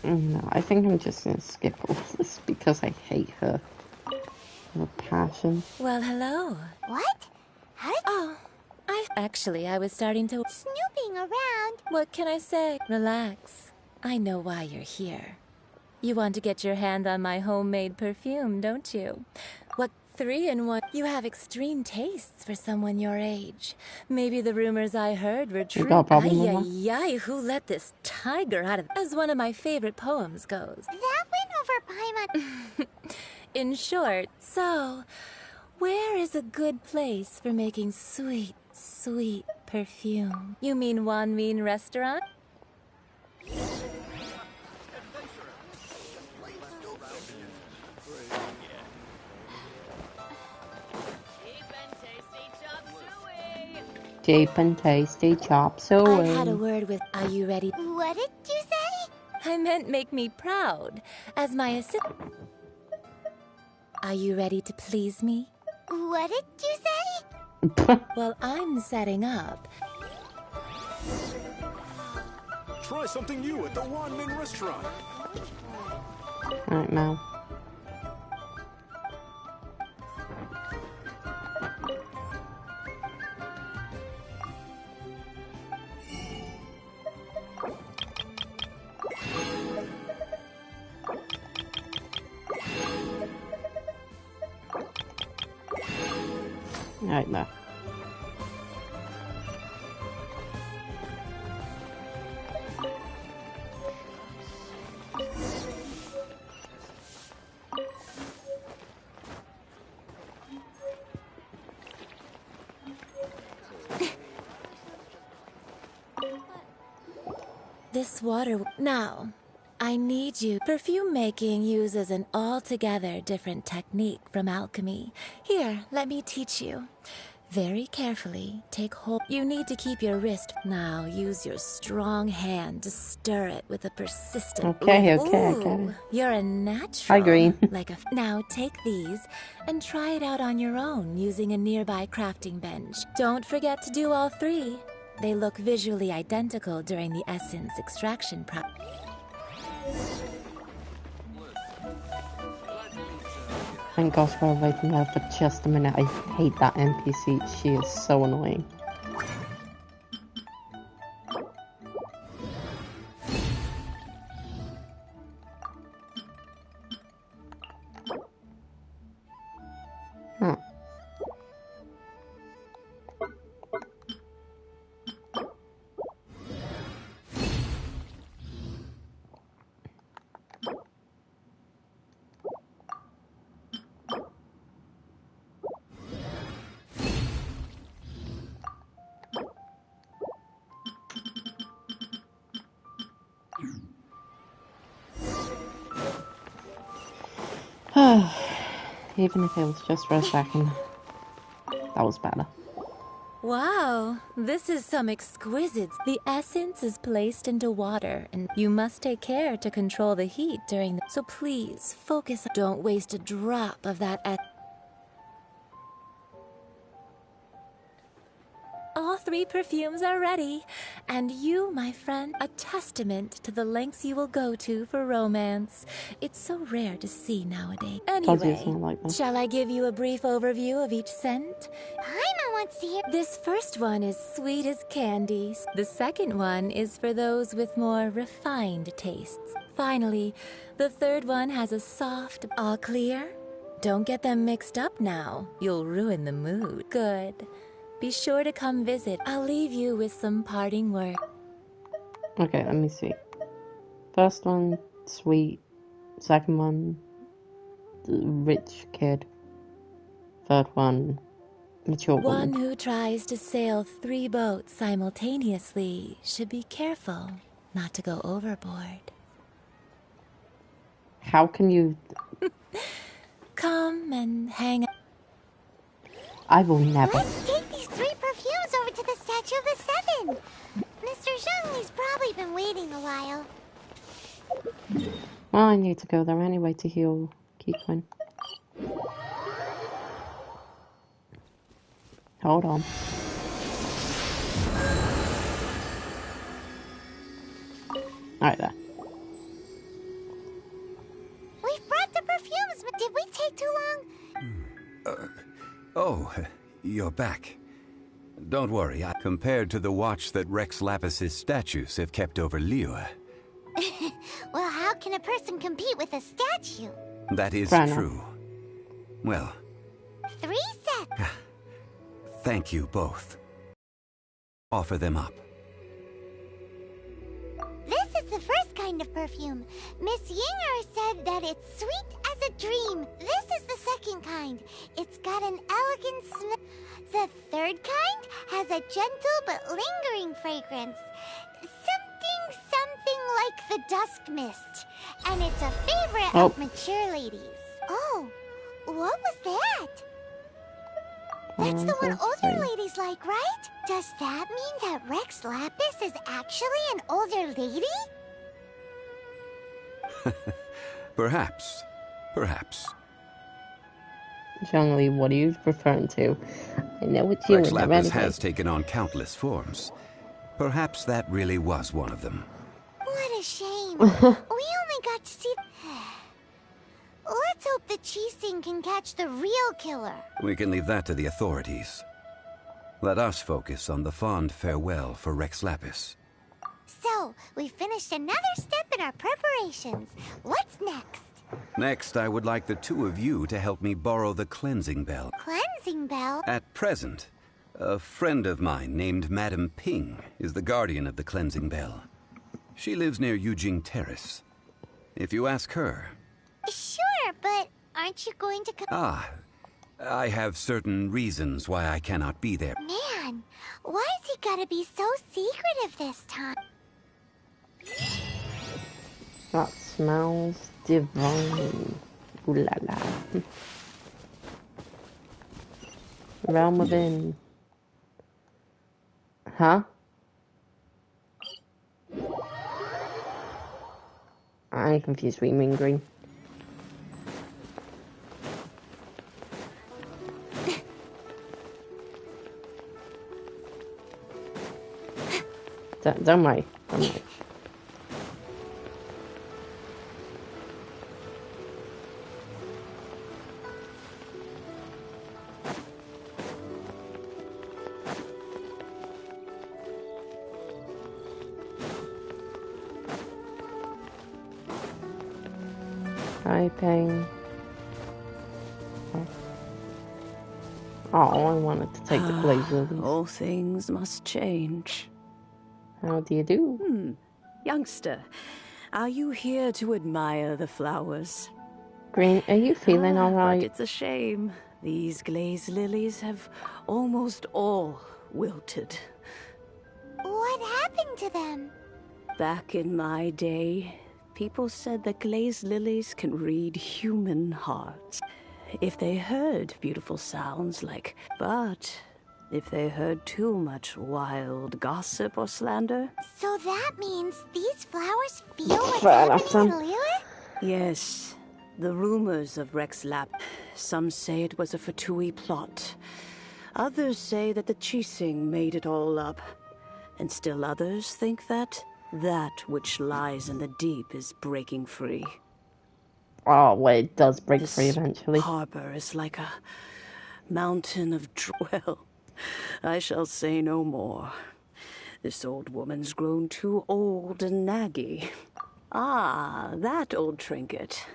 A: No, I think I'm just gonna skip all this because I hate her. Her passion.
E: Well, hello.
F: What?
E: Actually, I was starting to...
F: Snooping around.
E: What can I say? Relax. I know why you're here. You want to get your hand on my homemade perfume, don't you? What 3-in-1? You have extreme tastes for someone your age. Maybe the rumors I heard were true.
A: got a problem with that?
E: Ay, who let this tiger out of... As one of my favorite poems goes.
F: That went over Paimon.
E: In short, so... Where is a good place for making sweet, sweet perfume? You mean Wanmin Restaurant?
A: Cheap and tasty chop suey.
E: I had a word with... Are you ready?
F: What did you say?
E: I meant make me proud. As my assistant... Are you ready to please me?
F: What did you say?
E: Well, I'm setting up.
L: Try something new at the Wanmin Restaurant.
A: Right now. Right now.
E: This water... Now, I need you. Perfume making uses an altogether different technique from alchemy. Here, let me teach you. Very carefully, take hold. You need to keep your wrist. Now, use your strong hand to stir it with a persistent...
A: Okay,
E: Ooh,
A: I get it.
E: You're a natural.
A: I agree.
E: Now, take these and try it out on your own using a nearby crafting bench. Don't forget to do all 3. They look visually identical during the essence extraction process.
A: Thank gosh we're waiting there for just a minute. I hate that NPC. She is so annoying. Even if it was just for a second. That was better.
E: Wow, this is some exquisite. The essence is placed into water, and you must take care to control the heat during the. So please, focus. Don't waste a drop of that. All 3 perfumes are ready, and you, my friend, a testament to the lengths you will go to for romance. It's so rare to see nowadays. Anyway, shall I give you a brief overview of each scent?
F: Paimon wants to hear.
E: This first one is sweet as candy. The second one is for those with more refined tastes. Finally, the third one has a soft, all clear? Don't get them mixed up now. You'll ruin the mood. Good. Be sure to come visit. I'll leave you with some parting words.
A: Okay, let me see. First one, sweet. Second one, rich kid. Third one, mature woman.
E: One who tries to sail 3 boats simultaneously should be careful not to go overboard.
A: How can you...
E: Come and hang out.
A: I will never.
F: Let's take these 3 perfumes over to the Statue of the Seven. Mr. Zhongli's probably been waiting a while.
A: Well, I need to go there anyway to heal Kikun. Hold on. Alright there.
F: We've brought the perfumes, but did we take too long?
I: Oh, you're back. Don't worry, compared to the watch that Rex Lapis's statues have kept over Liyue.
F: Well, how can a person compete with a statue?
I: That is true. Well...
F: 3 sets!
I: Thank you both. Offer them up.
F: This is the first kind of perfume. Miss Yinger said that it's sweet as a dream. This is the second kind. It's got an elegant smell. The third kind has a gentle but lingering fragrance. Something like the dusk mist. And it's a favorite of mature ladies. Oh, what was that? That's the one older ladies like, right? Does that mean that Rex Lapis is actually an older lady?
I: Perhaps. Perhaps.
A: Zhongli, what are you referring to? I know what you
I: Rex Lapis has taken on countless forms. Perhaps that really was one of them.
F: What a shame. We only got to see... Let's hope the Qixing can catch the real killer.
I: We can leave that to the authorities. Let us focus on the fond farewell for Rex Lapis.
F: So, we finished another step in our preparations. What's next?
I: Next, I would like the 2 of you to help me borrow the cleansing bell.
F: Cleansing bell?
I: At present, a friend of mine named Madame Ping is the guardian of the cleansing bell. She lives near Yujing Terrace. If you ask her...
F: Sure, but aren't you going to come?
I: I have certain reasons why I cannot be there.
F: Man, why is he gotta be so secretive this time?
A: That smells divine. Ooh la la. Realm within. Huh? I'm confused what you mean, Green. Don't worry. Don't worry. Typing. Oh, I wanted to take the blaze lilies.
M: All things must change.
A: How do you do?
M: Youngster, are you here to admire the flowers?
A: Green, are you feeling alright?
M: But it's a shame. These glaze lilies have almost all wilted.
F: What happened to them?
M: Back in my day, People said that glazed lilies can read human hearts. If they heard beautiful sounds but if they heard too much wild gossip or slander...
F: So that means these flowers feel what's
A: Fair enough,
F: happening
A: then.
F: in Liyue?
M: Yes, the rumors of Rex Lap. Some say it was a Fatui plot. Others say that the Chising made it all up. And still others think that which lies in the deep is breaking free.
A: Oh, wait, it does break
M: This
A: free eventually.
M: harbor is like a mountain of... Well, I shall say no more. This old woman's grown too old and naggy. Ah, that old trinket.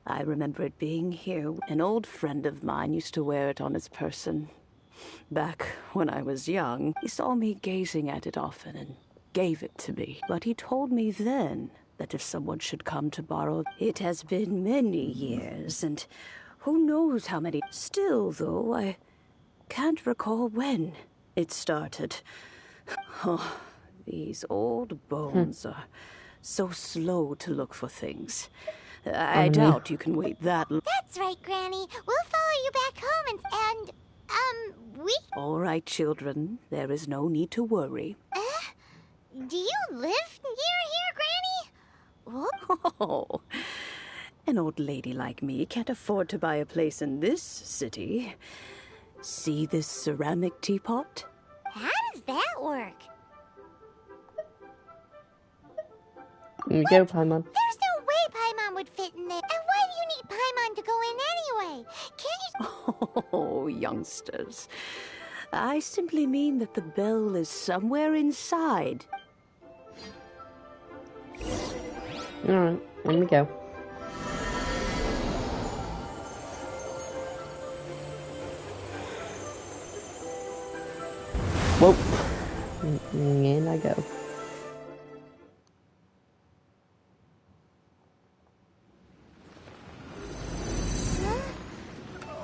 M: I remember it being here. An old friend of mine used to wear it on his person. Back when I was young, he saw me gazing at it often and gave it to me. But he told me then that if someone should come to borrow, it has been many years, and who knows how many. Still, though, I can't recall when it started. Oh, these old bones are so slow to look for things. I doubt you can wait that long.
F: That's right, Granny. We'll follow you back home and we...
M: All right, children. There is no need to worry.
F: Do you live near here, Granny? What?
M: Oh, an old lady like me can't afford to buy a place in this city. See this ceramic teapot?
F: How does that work?
A: Here we go, Paimon.
F: There's no way Paimon would fit in there. And why do you need Paimon to go in anyway? Can't you...
M: Oh, youngsters. I simply mean that the bell is somewhere inside.
A: Alright, here we go. Whoa. In I go.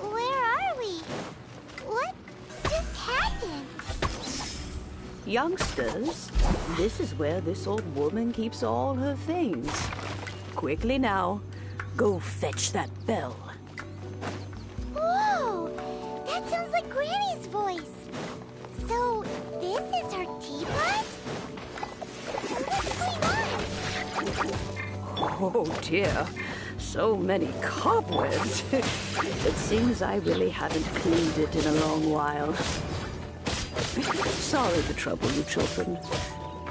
F: Where are we? What just happened?
M: Youngsters, this is where this old woman keeps all her things. Quickly now, go fetch that bell.
F: Whoa! That sounds like Granny's voice. So, this is her teapot? What's going on?
M: Oh dear, so many cobwebs. It seems I really haven't cleaned it in a long while. Sorry to trouble you, children.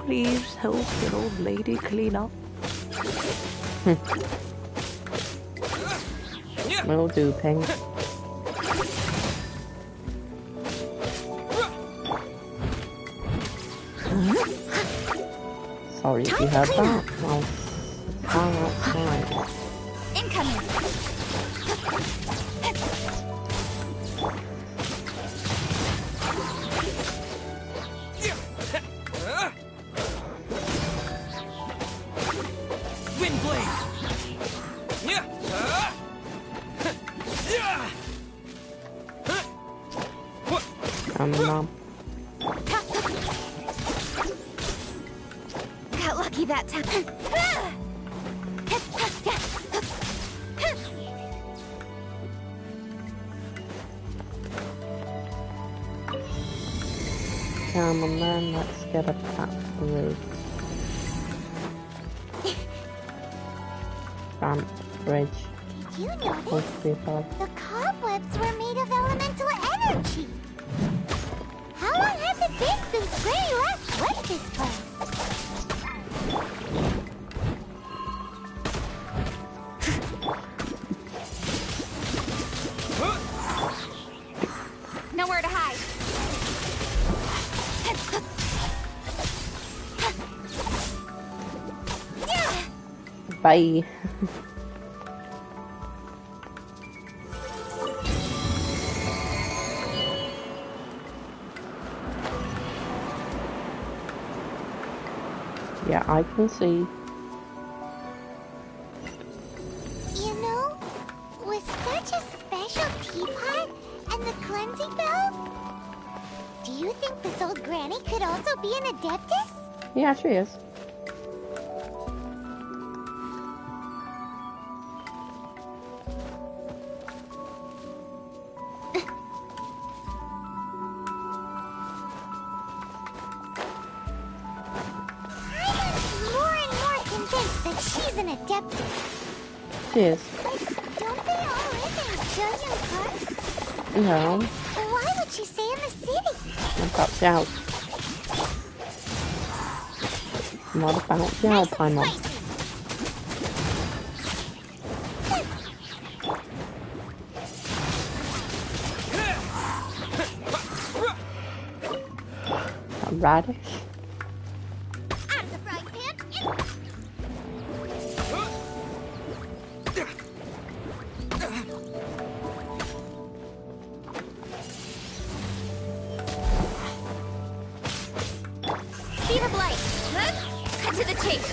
M: Please help an old lady clean up.
A: Will do, Ping. Sorry if you heard that. I'll fly outside.
F: Incoming!
J: Wind blade!
B: Got lucky that time.
A: Come on then, let's get up that bridge. Ramp, bridge.
F: Did you notice?
A: Hopefully above.
F: The cobwebs were made of elemental energy. How long has it been since Granny last left this place?
B: Nowhere to hide.
A: Bye. Yeah, I can see.
F: You know, with such a special teapot and the cleansing bell, do you think this old granny could also be an adeptus?
A: Yeah, she is.
F: is an adeptus.
A: She is.
F: Don't they all live in giant parks?
A: No.
F: Why would she stay in the city?
A: What about Xiao? What about Xiao, Paimon? Radish?
F: Out of the frying pan.
D: Fever blight. Cut to the chase.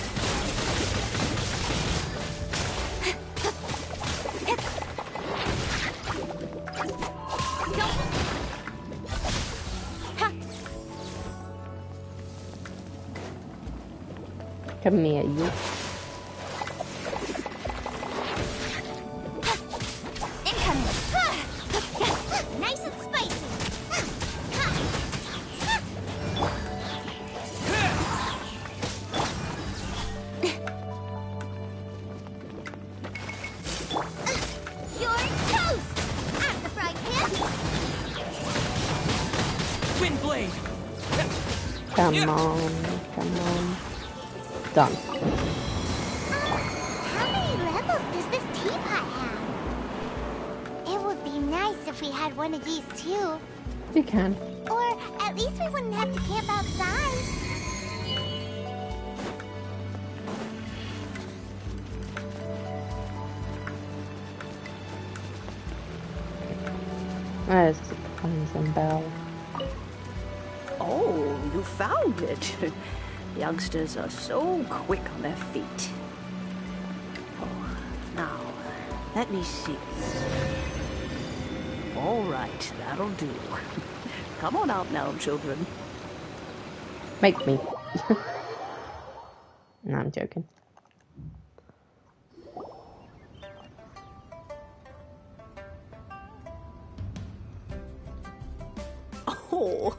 A: Come here, you.
F: Incoming. Nice and spicy. You're toast. Out of the frying pan.
J: Wind blade.
A: Come on, come on. Done.
F: How many levels does this teapot have? It would be nice if we had one of these too.
A: You can.
F: Or at least we wouldn't have to camp outside.
A: There's the cleansing bell.
M: Oh, you found it. Youngsters are so quick on their feet. Oh, now, let me see. All right, that'll do. Come on out now, children.
A: Make me. No, I'm joking.
M: Oh,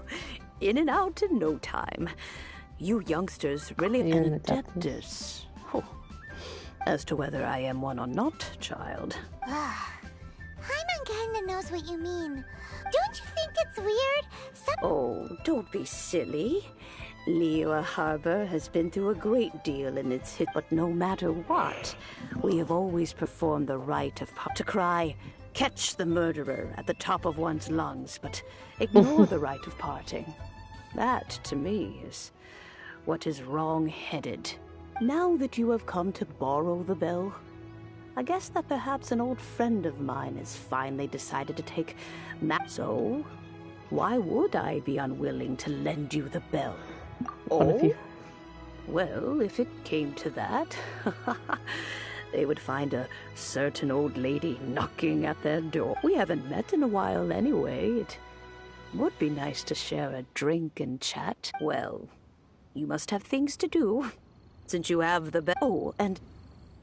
M: in and out in no time. You youngsters really
A: You're
M: an
A: an
M: adeptus. Oh. As to whether I am one or not, child.
F: Paimon kinda knows what you mean. Don't you think it's weird?
M: Oh, don't be silly. Liyue Harbor has been through a great deal in its hit, but no matter what, we have always performed the rite of to cry, catch the murderer at the top of one's lungs, but ignore the rite of parting. That, to me, is what is wrong-headed. Now that you have come to borrow the bell, I guess that perhaps an old friend of mine has finally decided to take so why would I be unwilling to lend you the bell? Oh, well, if it came to that, they would find a certain old lady knocking at their door. We haven't met in a while anyway. It would be nice to share a drink and chat. Well, you must have things to do, since you have the bell. Oh, and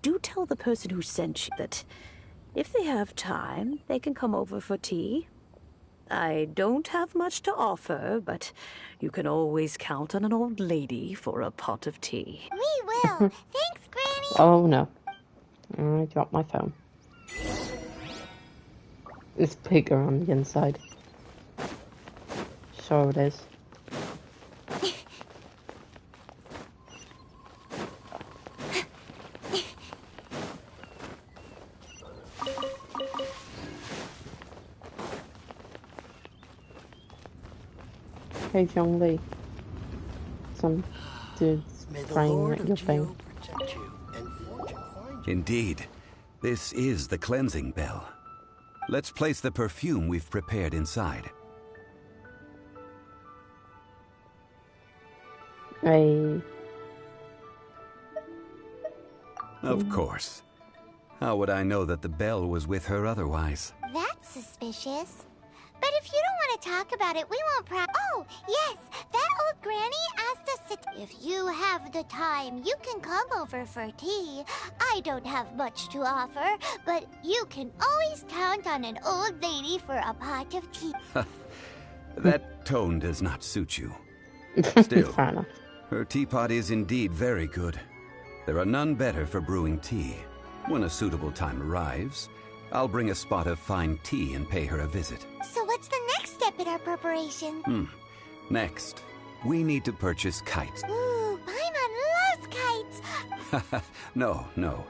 M: do tell the person who sent you that if they have time, they can come over for tea. I don't have much to offer, but you can always count on an old lady for a pot of tea.
F: We will. Thanks, Granny.
A: Oh no. I dropped my phone. It's bigger on the inside. So it is. Hey, Zhongli. Some dude's praying at your thing.
I: Indeed. This is the cleansing bell. Let's place the perfume we've prepared inside.
A: Hey.
I: Of course. How would I know that the bell was with her otherwise?
F: That's suspicious. But if you don't want to talk about it, we won't Oh, yes! That old granny asked us to... If you have the time, you can come over for tea. I don't have much to offer, but you can always count on an old lady for a pot of tea.
I: That tone does not suit you. Still, her teapot is indeed very good. There are none better for brewing tea. When a suitable time arrives, I'll bring a spot of fine tea and pay her a visit.
F: So what's the next step in our preparation?
I: Next, we need to purchase kites.
F: Ooh, Paimon loves kites!
I: No.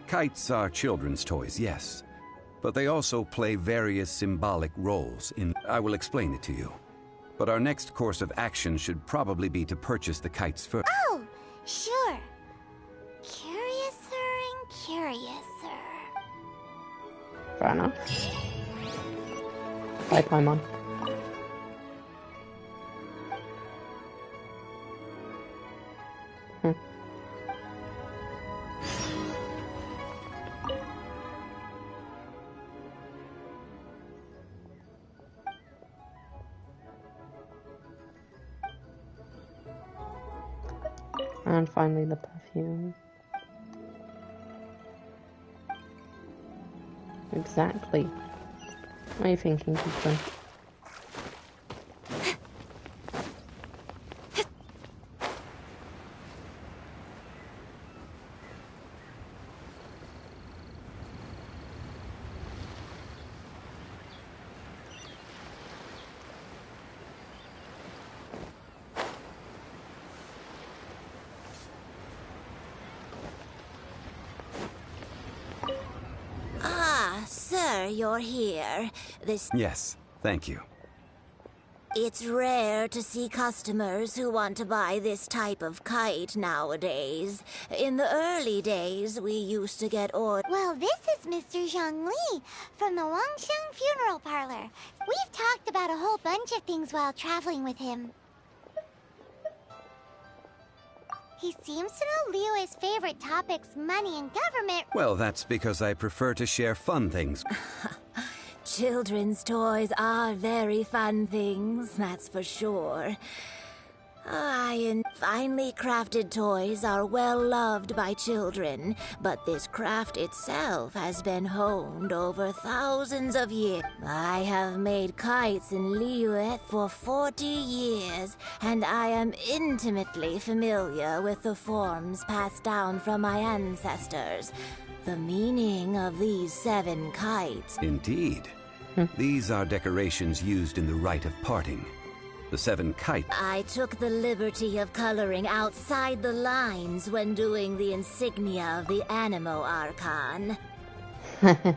I: Kites are children's toys, yes. But they also play various symbolic roles in... I will explain it to you. But our next course of action should probably be to purchase the kites first.
F: Oh, sure. Curiouser and curiouser.
A: Fair enough. Bye, Paimon. And finally the perfume. Exactly. What are you thinking, Ethan?
D: Sir, you're here.
I: Yes, thank you.
D: It's rare to see customers who want to buy this type of kite nowadays. In the early days, we used to get orders.
F: Well, this is Mr. Zhongli from the Wangsheng Funeral Parlor. We've talked about a whole bunch of things while traveling with him. He seems to know Liyue's favorite topics, money and government.
I: Well, that's because I prefer to share fun things.
D: Children's toys are very fun things, that's for sure. And finely crafted toys are well loved by children, but this craft itself has been honed over thousands of years. I have made kites in Liyue for 40 years, and I am intimately familiar with the forms passed down from my ancestors. The meaning of these 7 kites.
I: Indeed. These are decorations used in the rite of parting. The 7 kites.
D: I took the liberty of coloring outside the lines when doing the insignia of the Animo Archon.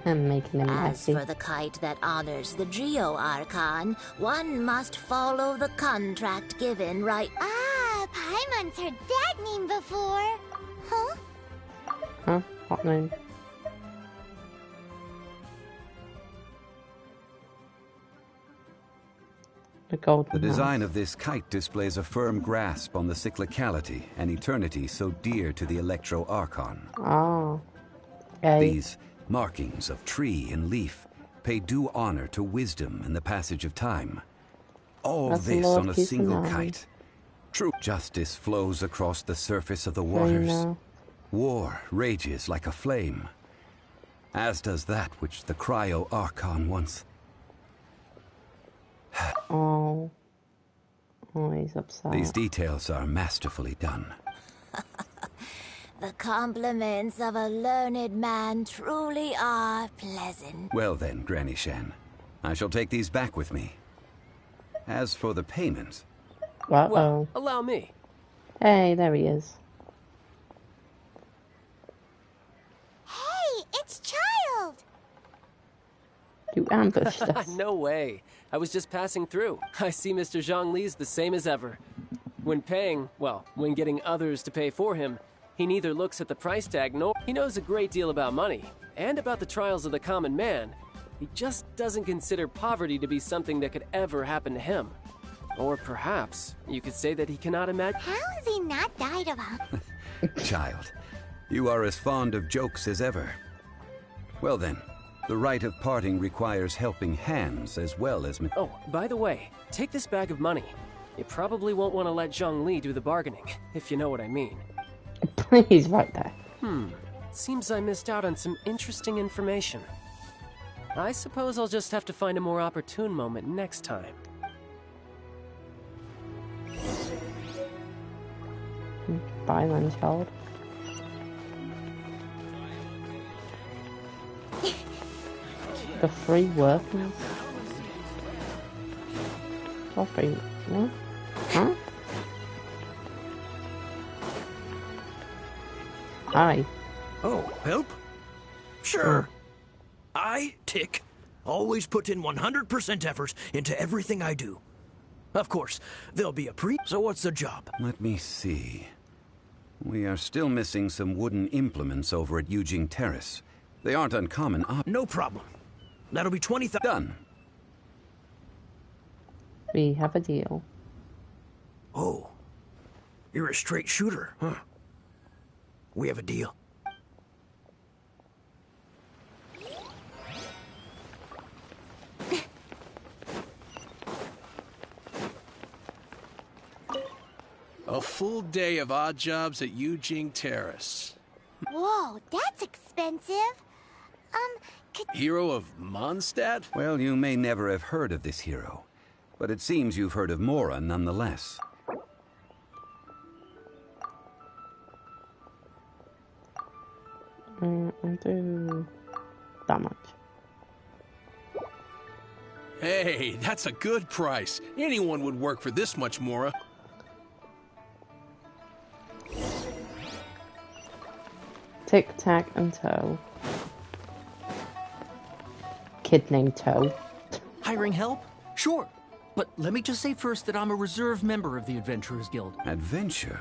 A: Making him
D: As
A: messy.
D: for the kite that honors the Geo Archon, one must follow the contract given right...
F: Ah, Paimon's heard that name before. Huh?
A: Huh? What name?
I: The design of this kite displays a firm grasp on the cyclicality and eternity so dear to the Electro Archon.
A: Oh. Okay.
I: These markings of tree and leaf pay due honor to wisdom and the passage of time. All
A: That's
I: this
A: Lord
I: on a single
A: Kusanagi.
I: kite. True justice flows across the surface of the waters. War rages like a flame, as does that which the Cryo Archon once...
A: Oh, he's upset.
I: These details are masterfully done.
D: The compliments of a learned man truly are pleasant.
I: Well then, Granny Shan, I shall take these back with me. As for the payment...
G: Well, allow me.
A: Hey, there he is.
F: Hey, it's Child!
A: You ambushed us.
G: No way. I was just passing through. I see Mr. Zhongli's the same as ever. When paying, well, when getting others to pay for him, he neither looks at the price tag nor... He knows a great deal about money, and about the trials of the common man. He just doesn't consider poverty to be something that could ever happen to him. Or perhaps, you could say that he cannot imagine...
F: How has he not died of hunger?
I: Child, you are as fond of jokes as ever. Well then, the rite of parting requires helping hands as well as...
G: Oh, by the way, take this bag of money. You probably won't want to let Zhongli do the bargaining, if you know what I mean.
A: He's right there.
G: Seems I missed out on some interesting information. I suppose I'll just have to find a more opportune moment next time.
A: Bye then, child. For free workers? For free, what? Huh? Hi.
N: Oh, help? Sure. I, Tick, always put in 100% effort into everything I do. Of course, there'll be a so what's the job?
I: Let me see. We are still missing some wooden implements over at Yujing Terrace. They aren't uncommon.
N: No problem. That'll be 20,000.
I: Done.
A: We have a deal.
N: Oh. You're a straight shooter, huh? We have a deal.
C: A full day of odd jobs at Yujing Terrace.
F: Whoa, that's expensive.
C: Hero of Mondstadt?
I: Well, you may never have heard of this hero, but it seems you've heard of Mora nonetheless.
A: I'll do that much.
C: Hey, that's a good price. Anyone would work for this much, Mora.
A: Tic Tac and Toe. Kid named Toe.
O: Hiring help? Sure. But let me just say first that I'm a reserve member of the Adventurers Guild.
I: Adventure?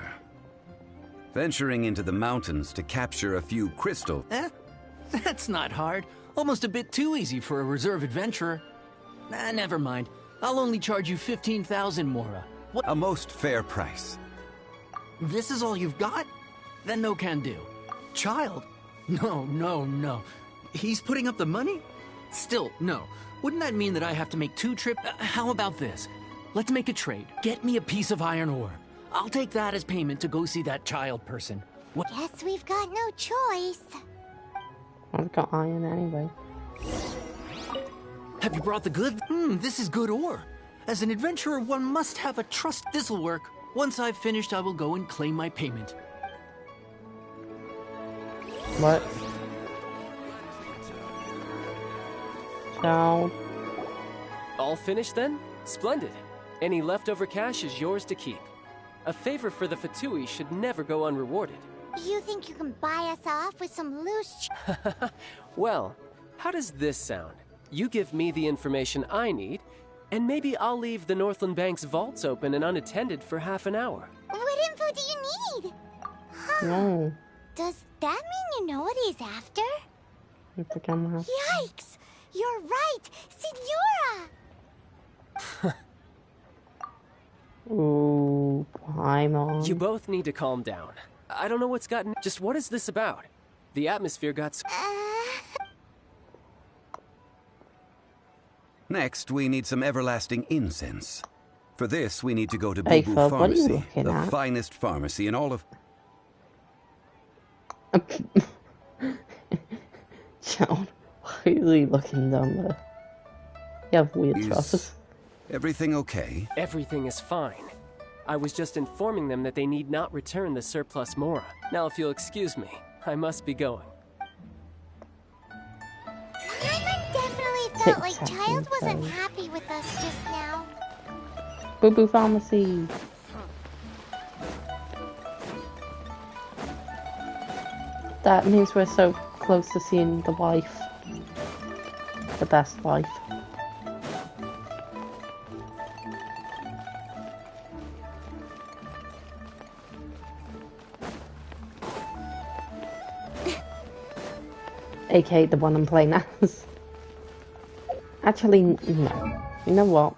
I: Venturing into the mountains to capture a few crystals.
O: That's not hard. Almost a bit too easy for a reserve adventurer. Never mind. I'll only charge you 15,000 Mora.
I: What? A most fair price.
O: This is all you've got? Then no can do. Child? No. He's putting up the money? Still, no. Wouldn't that mean that I have to make 2 trips? How about this? Let's make a trade. Get me a piece of iron ore. I'll take that as payment to go see that child person. What?
F: Guess we've got no choice.
A: I've got iron anyway.
O: Have you brought the goods? This is good ore. As an adventurer, one must have a trust. This'll work. Once I've finished, I will go and claim my payment.
A: What? Ciao.
G: All finished then? Splendid. Any leftover cash is yours to keep. A favor for the Fatui should never go unrewarded.
F: You think you can buy us off with some loose
G: Well, how does this sound? You give me the information I need, and maybe I'll leave the Northland Bank's vaults open and unattended for half an hour.
F: What info do you need? Huh.
A: No.
F: Does that mean you know what he's after?
A: I think I'm gonna have...
F: Yikes! You're right! Signora!
A: Ooh, Paimon.
G: You both need to calm down. I don't know what's gotten... Just what is this about? The atmosphere got...
I: Next, we need some everlasting incense. For this, we need to go to
A: Hey,
I: Boo Boo
A: Fub, what are you
I: Pharmacy,
A: looking
I: the
A: at?
I: finest pharmacy in all of...
A: John, why are you looking down there? You have weird
I: Is
A: trousers.
I: everything okay?
G: Everything is fine. I was just informing them that they need not return the surplus Mora. Now, if you'll excuse me, I must be going.
F: Paimon definitely felt like Child wasn't happy with us just now.
A: Boo Boo Pharmacy. That means we're so close to seeing the wife. The best wife. AKA the one I'm playing as. Actually, no. You know what?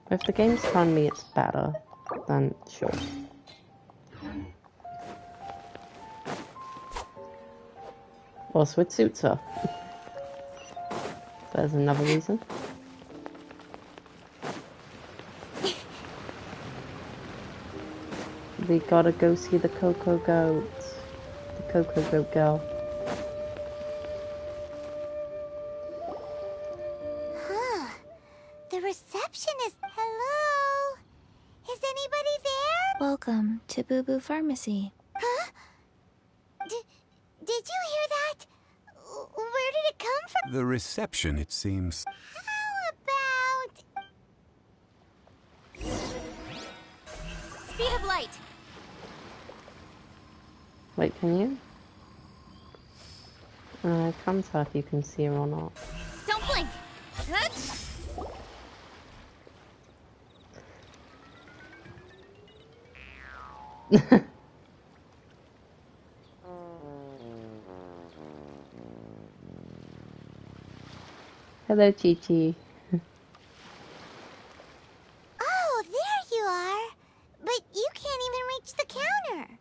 A: If the game's telling me it's better, then sure. Also, it suits her. There's another reason. We gotta go see the Coco Goat. The Coco Goat girl.
F: Huh. The receptionist. Hello? Is anybody there?
B: Welcome to Boo Boo Pharmacy.
F: Huh? Did you hear that? Where did it come from?
I: The reception, it seems.
F: How about...
E: Speed of light.
A: Wait, can you? I can't tell if you can see her or not.
E: Don't blink.
A: Hello, Chi-Chi.
F: Oh, there you are. But you can't even reach the counter.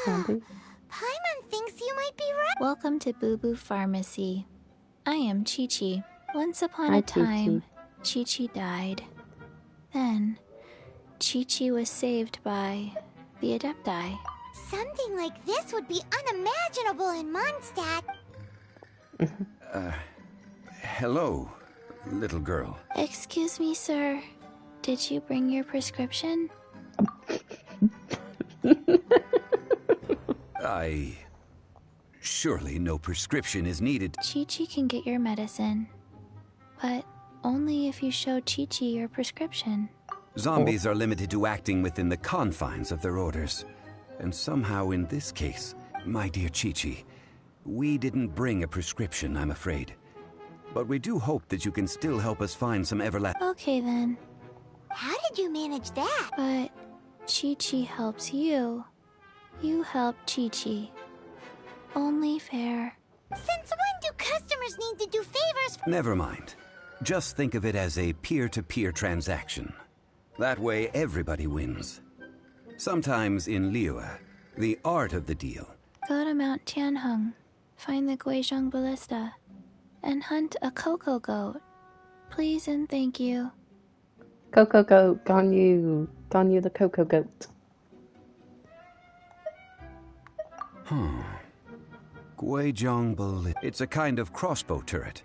A: Zombie.
F: Paimon thinks you might be right.
B: Welcome to Boo Boo Pharmacy. I am Chi-Chi. Once upon
A: Hi,
B: a time,
A: Chi-Chi.
B: Chi-Chi died. Then, Chi-Chi was saved by the Adepti.
F: Something like this would be unimaginable in Mondstadt.
I: Hello, little girl.
B: Excuse me, sir. Did you bring your prescription?
I: Surely no prescription is needed.
B: Chi-Chi can get your medicine, but only if you show Chi-Chi your prescription.
I: Zombies are limited to acting within the confines of their orders. And somehow in this case, my dear Chi-Chi, we didn't bring a prescription, I'm afraid. But we do hope that you can still help us find some
B: Okay then.
F: How did you manage that?
B: But Chi-Chi helps you. You help Chi-Chi. Only fair.
F: Since when do customers need to do favors?
I: Never mind. Just think of it as a peer-to-peer transaction. That way everybody wins. Sometimes in Liyue, the art of the deal.
B: Go to Mount Tianheng, find the Guizhong Ballista, and hunt a Coco Goat. Please and thank you.
A: Coco Goat, Ganyu the Coco Goat.
I: Guizhong Ballista. It's a kind of crossbow turret,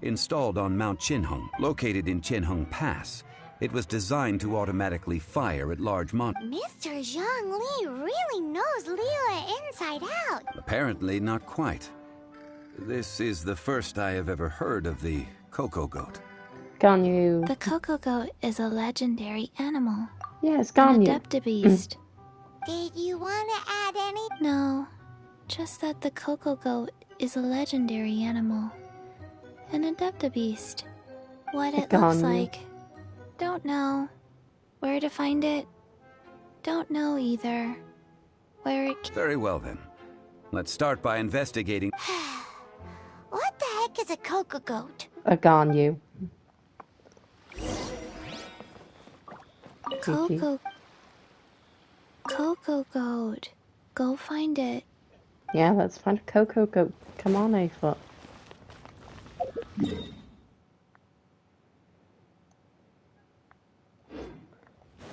I: installed on Mount Qinheng, located in Qinheng Pass. It was designed to automatically fire at large
F: Mr. Zhongli really knows Liyue inside out.
I: Apparently not quite. This is the first I have ever heard of the Coco Goat.
A: Ganyu.
B: The Coco Goat is a legendary animal.
A: Yes,
B: An
A: Ganyu.
B: Adeptabeast.
F: Did you want to add any?
B: No, just that the Coco Goat is a legendary animal. An Adeptabeast. What it looks
A: Ganyu.
B: like. Don't know. Where to find it? Don't know either. Where it...
I: Very well then. Let's start by investigating.
F: What the heck is a Coco Goat?
A: A Ganyu.
B: Coco Goat. Go find it.
A: Yeah, let's find a Coco Goat. Come on, A-Foot.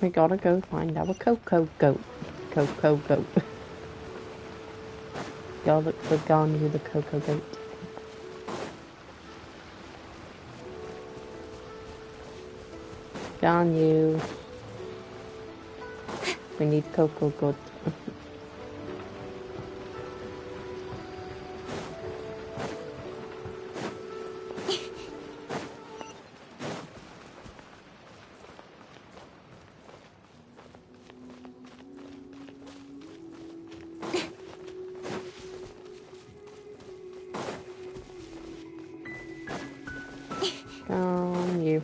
A: We gotta go find our Coco Goat. Coco Goat. Go look for Ganyu the Coco Goat. Ganyu. We need Coco Goat. Ganyu.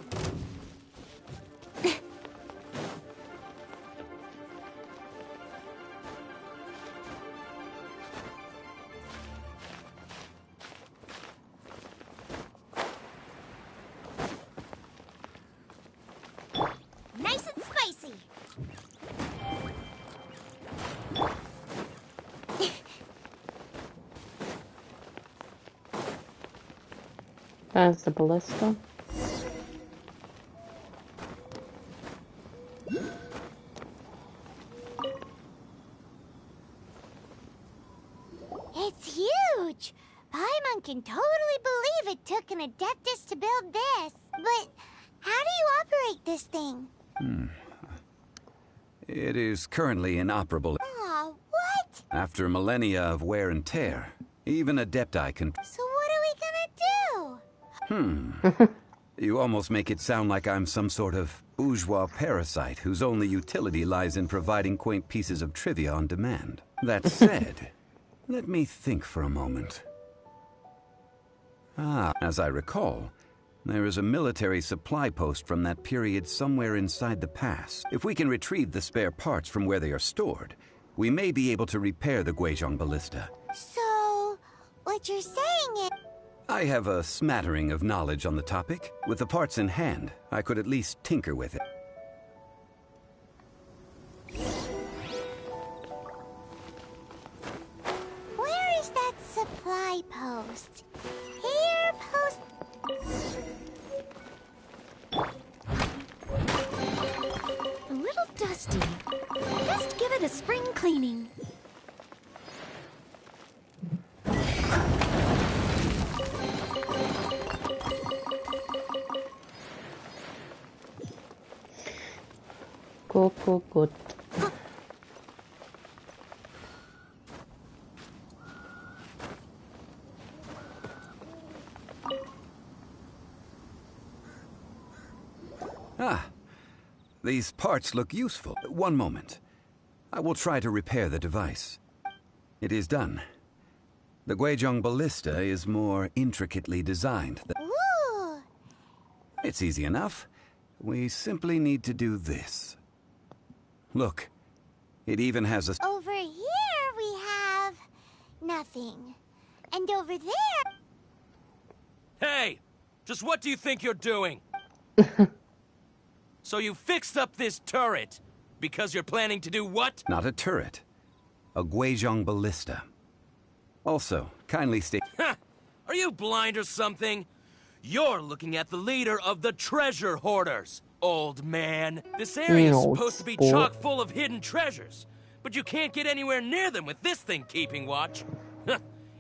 A: There's the ballista.
F: It's huge! Paimon can totally believe it took an Adeptus to build this. But how do you operate this thing?
I: It is currently inoperable.
F: Aw, what?
I: After millennia of wear and tear, even Adepti can...
F: So what are we gonna do?
I: You almost make it sound like I'm some sort of bourgeois parasite whose only utility lies in providing quaint pieces of trivia on demand. That said, let me think for a moment. As I recall, there is a military supply post from that period somewhere inside the pass. If we can retrieve the spare parts from where they are stored, we may be able to repair the Guizhong ballista.
F: So, what you're saying is...
I: I have a smattering of knowledge on the topic. With the parts in hand, I could at least tinker with it.
F: Where is that supply post? Here, post...
E: A little dusty. Just give it a spring cleaning.
A: Good.
I: These parts look useful. One moment. I will try to repair the device. It is done. The Guizhong ballista is more intricately designed.
F: Ooh!
I: It's easy enough. We simply need to do this. Look, it even has a...
F: Over here we have... nothing. And over there...
J: Hey! Just what do you think you're doing? So you fixed up this turret because you're planning to do what?
I: Not a turret. A Guizhong ballista. Also, kindly state...
J: Are you blind or something? You're looking at the leader of the treasure hoarders, old man. This area is supposed to be chock full of hidden treasures, but you can't get anywhere near them with this thing keeping watch.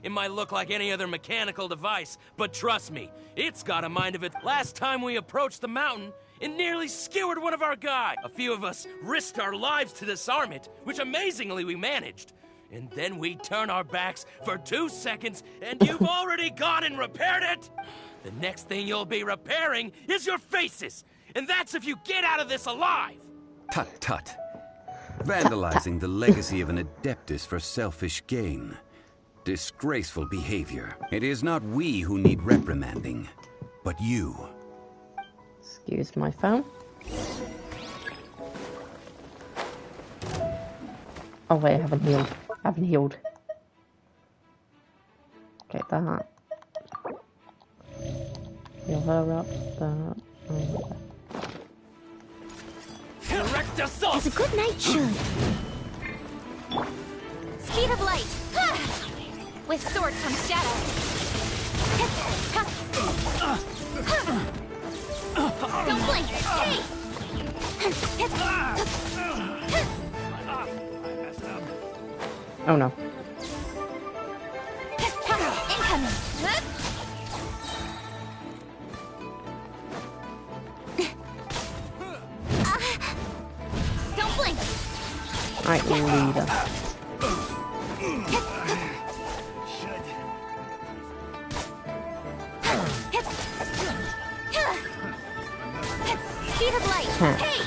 J: It might look like any other mechanical device, but trust me, it's got a mind of its... Last time we approached the mountain, it nearly skewered one of our guys. A few of us risked our lives to disarm it, which amazingly we managed. And then we turn our backs for 2 seconds, and you've already gone and repaired it? The next thing you'll be repairing is your faces, and that's if you get out of this alive!
I: Tut tut. Vandalizing the legacy of an Adeptus for selfish gain. Disgraceful behavior. It is not we who need reprimanding, but you.
A: Excuse my phone. Oh wait, I haven't healed. Okay, that. Heal her up, that.
E: As a good night should. Speed of light. With sword comes shadow. Don't blink. Hey!
A: Oh no.
E: Incoming. Don't blink.
A: Alright, leader.
E: Speed of light. Hey!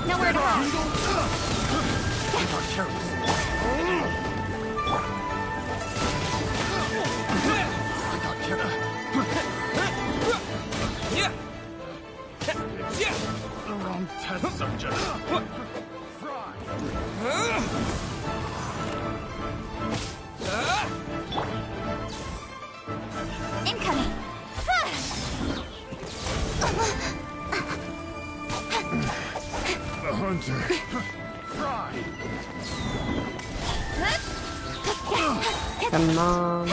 E: Nowhere to run.
L: Wrong test subject.
E: Incoming.
L: The hunter. Fry.
A: Come on.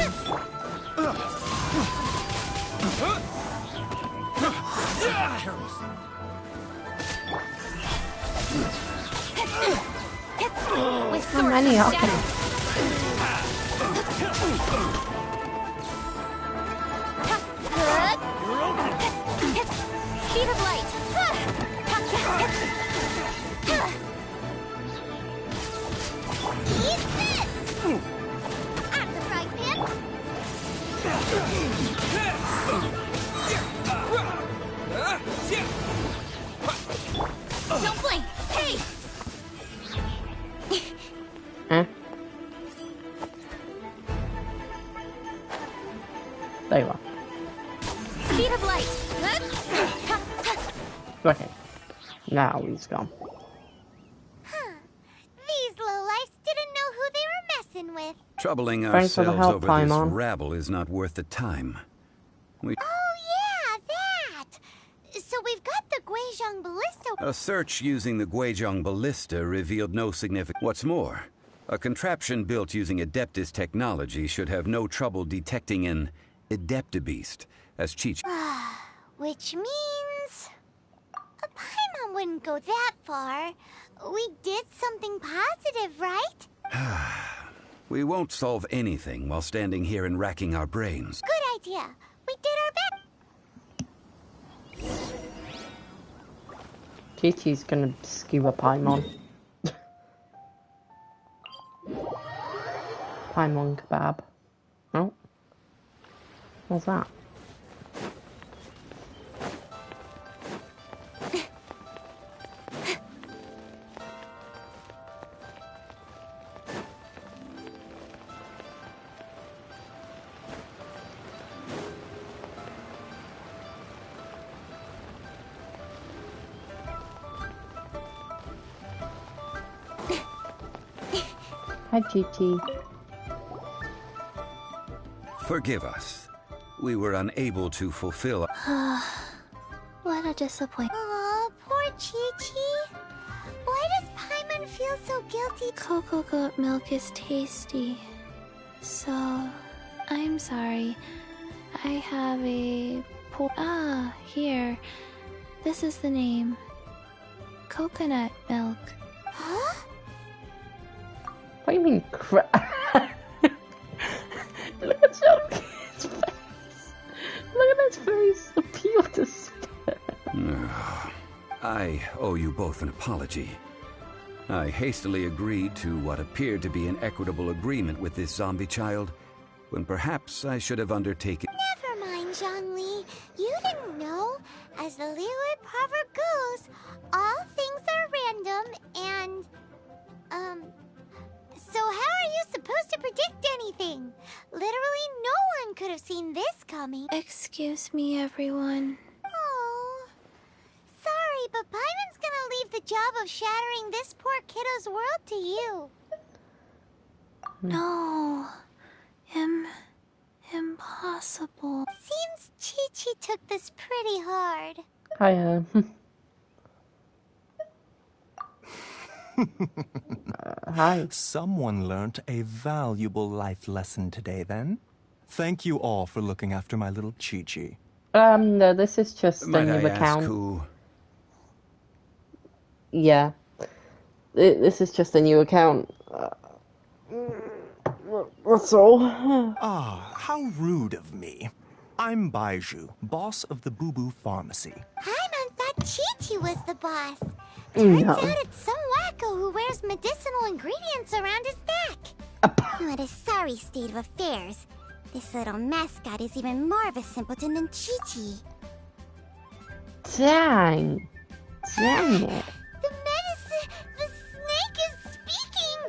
A: How many are there?
F: Speed of light. Eat this! At the frying pan. Don't blink. Hey!
A: Huh? There you are.
F: Speed of light.
A: Okay. Now he's gone.
F: These lowlifes didn't know who they were messing with.
I: Troubling
A: Thanks for the
I: ourselves
A: help,
I: over
A: Paimon.
I: this rabble is not worth the time. We
F: Oh yeah, that! So we've got the Guizhong Ballista.
I: A search using the Guizhong Ballista revealed no significant... What's more, a contraption built using Adeptus technology should have no trouble detecting an Adeptabeast, as Cheech...
F: Which means... A Paimon wouldn't go that far. We did something positive, right?
I: We won't solve anything while standing here and racking our brains.
F: Good idea. We did our best.
A: Chi-Chi's gonna skewer Paimon. Paimon kebab. Oh. What's that? Hi, Chi-Chi.
I: Forgive us. We were unable to fulfill...
B: What a disappointment.
F: Aw, poor Chi-Chi. Why does Paimon feel so guilty?
B: Cocoa goat milk is tasty. So, I'm sorry. I have a here. This is the name. Coconut milk.
F: Huh?
A: What do you mean crap? Look at Zhong's face. Look at his face. The pure despair.
I: I owe you both an apology. I hastily agreed to what appeared to be an equitable agreement with this zombie child, when perhaps I should have undertaken...
F: Never mind, Zhongli. You didn't know. As the Liyue proverb goes, all things are random and... So how are you supposed to predict anything? Literally no one could have seen this coming.
B: Excuse me, everyone.
F: Oh. Sorry, but Paimon's gonna leave the job of shattering this poor kiddo's world to you.
B: No. Impossible.
F: Seems Chi-Chi took this pretty hard.
A: Hi, hi.
H: Someone learnt a valuable life lesson today, then. Thank you all for looking after my little Chi-Chi.
A: No, this is just a
I: Might
A: new
I: I
A: account.
I: ask who...
A: Yeah. This is just a new account. That's all.
H: How rude of me. I'm Baiju, boss of the Boo Boo Pharmacy.
F: Paimon thought Chi-Chi was the boss. Turns
A: No.
F: out it's some wacko who wears medicinal ingredients around his neck. What a sorry state of affairs. This little mascot is even more of a simpleton than Chi-Chi.
A: Dang. Dang it.
F: The snake is speaking!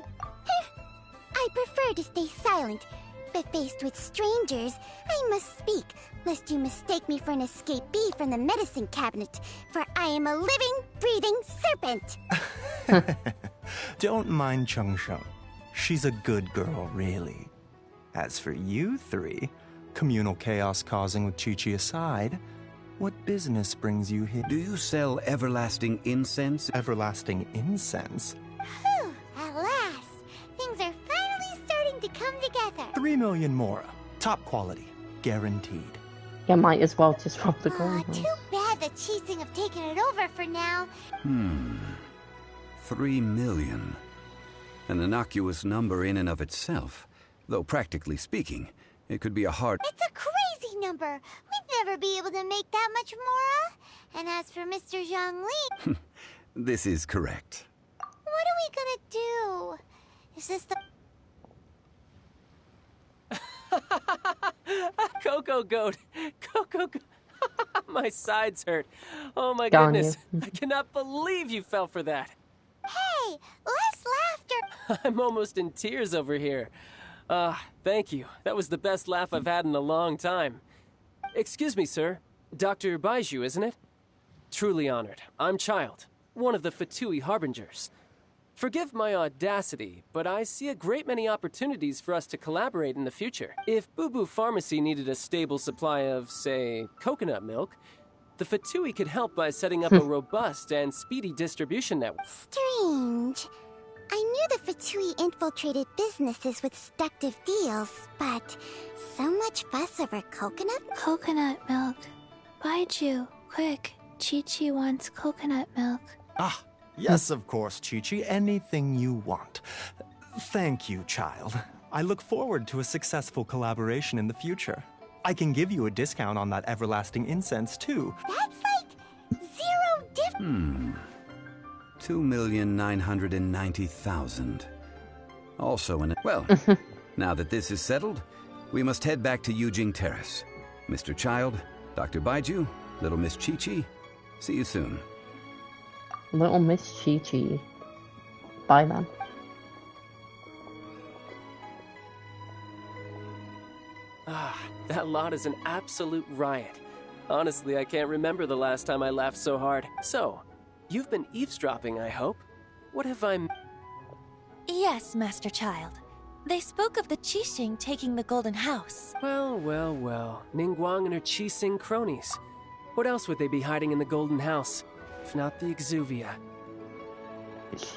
F: I prefer to stay silent, but faced with strangers, I must speak, lest you mistake me for an escapee from the medicine cabinet, for I am a living, breathing serpent!
H: Don't mind Chung Sheng. She's a good girl, really. As for you three, communal chaos causing with Chi-Chi aside, what business brings you here?
I: Do you sell everlasting incense?
H: Everlasting incense?
F: Whew, at last! Things are finally starting to come together.
H: 3 million mora. Top quality. Guaranteed.
A: Yeah, might as well just rob the golden
F: Too
A: house.
F: bad the Chising have taken it over for now.
I: 3 million. An innocuous number in and of itself. Though practically speaking, it could be a hard...
F: It's a crazy number. We'd never be able to make that much more. And as for Mr. Zhongli,
I: This is correct.
F: what are we gonna do? Is this the...
G: Coco Goat! Coco Goat! My sides hurt. Oh my
A: Darn
G: goodness.
A: you.
G: I cannot believe you fell for that.
F: Hey, less laughter.
G: I'm almost in tears over here. Thank you. That was the best laugh I've had in a long time. Excuse me, sir. Dr. Baiju, isn't it? Truly honored. I'm Child, one of the Fatui Harbingers. Forgive my audacity, but I see a great many opportunities for us to collaborate in the future. If Boo Boo Pharmacy needed a stable supply of, say, coconut milk, the Fatui could help by setting up a robust and speedy distribution network.
F: Strange. I knew the Fatui infiltrated businesses with seductive deals, but so much fuss over coconut?
B: Coconut milk. Baiju, quick. Chi-Chi wants coconut milk.
H: Ah, yes, of course, Chi-Chi. Anything you want. Thank you, Child. I look forward to a successful collaboration in the future. I can give you a discount on that everlasting incense, too.
F: That's like 0 difference.
I: 2,990,000. Also well, now that this is settled, we must head back to Yujing Terrace. Mr. Child, Dr. Baiju, Little Miss Chi-Chi, see you soon.
A: Little Miss Chi-Chi. Bye then.
G: That lot is an absolute riot. Honestly, I can't remember the last time I laughed so hard. So, you've been eavesdropping, I hope? What have I...
E: Yes, Master Child. They spoke of the Qixing taking the Golden House.
G: Well, well, well. Ningguang and her Qixing cronies. What else would they be hiding in the Golden House? If not the Exuvia.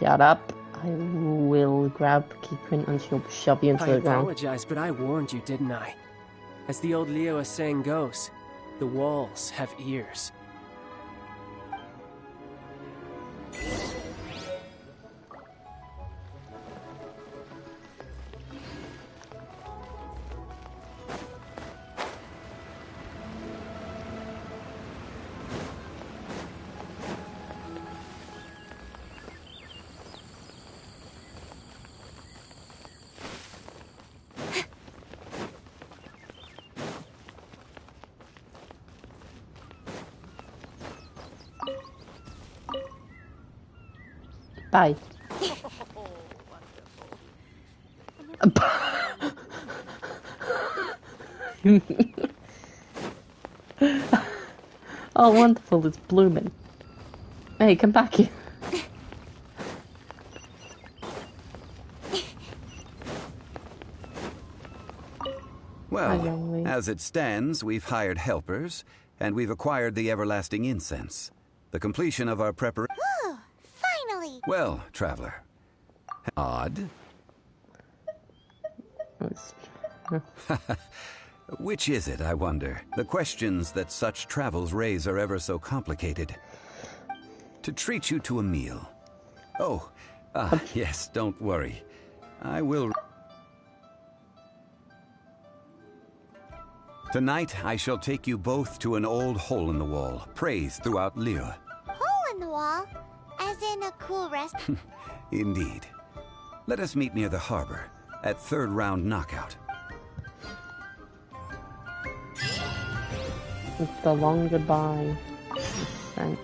A: Shut up. I will grab Keyprint and she'll shove you into
G: I
A: the ground.
G: apologize, but I warned you, didn't I? As the old Leo saying goes, the walls have ears.
A: Bye. Oh, wonderful, it's blooming. Hey, come back here.
I: Well, as it stands, we've hired helpers, and we've acquired the everlasting incense. The completion of our preparation...
F: Ooh, finally!
I: Well, traveler. Odd. Which is it, I wonder? The questions that such travels raise are ever so complicated. To treat you to a meal. Oh, yes, don't worry. I will... Tonight, I shall take you both to an old hole in the wall, praised throughout Liyue.
F: Hole in the wall? As in a cool rest?
I: Indeed. Let us meet near the harbor, at third round knockout.
A: It's the long goodbye. Thanks,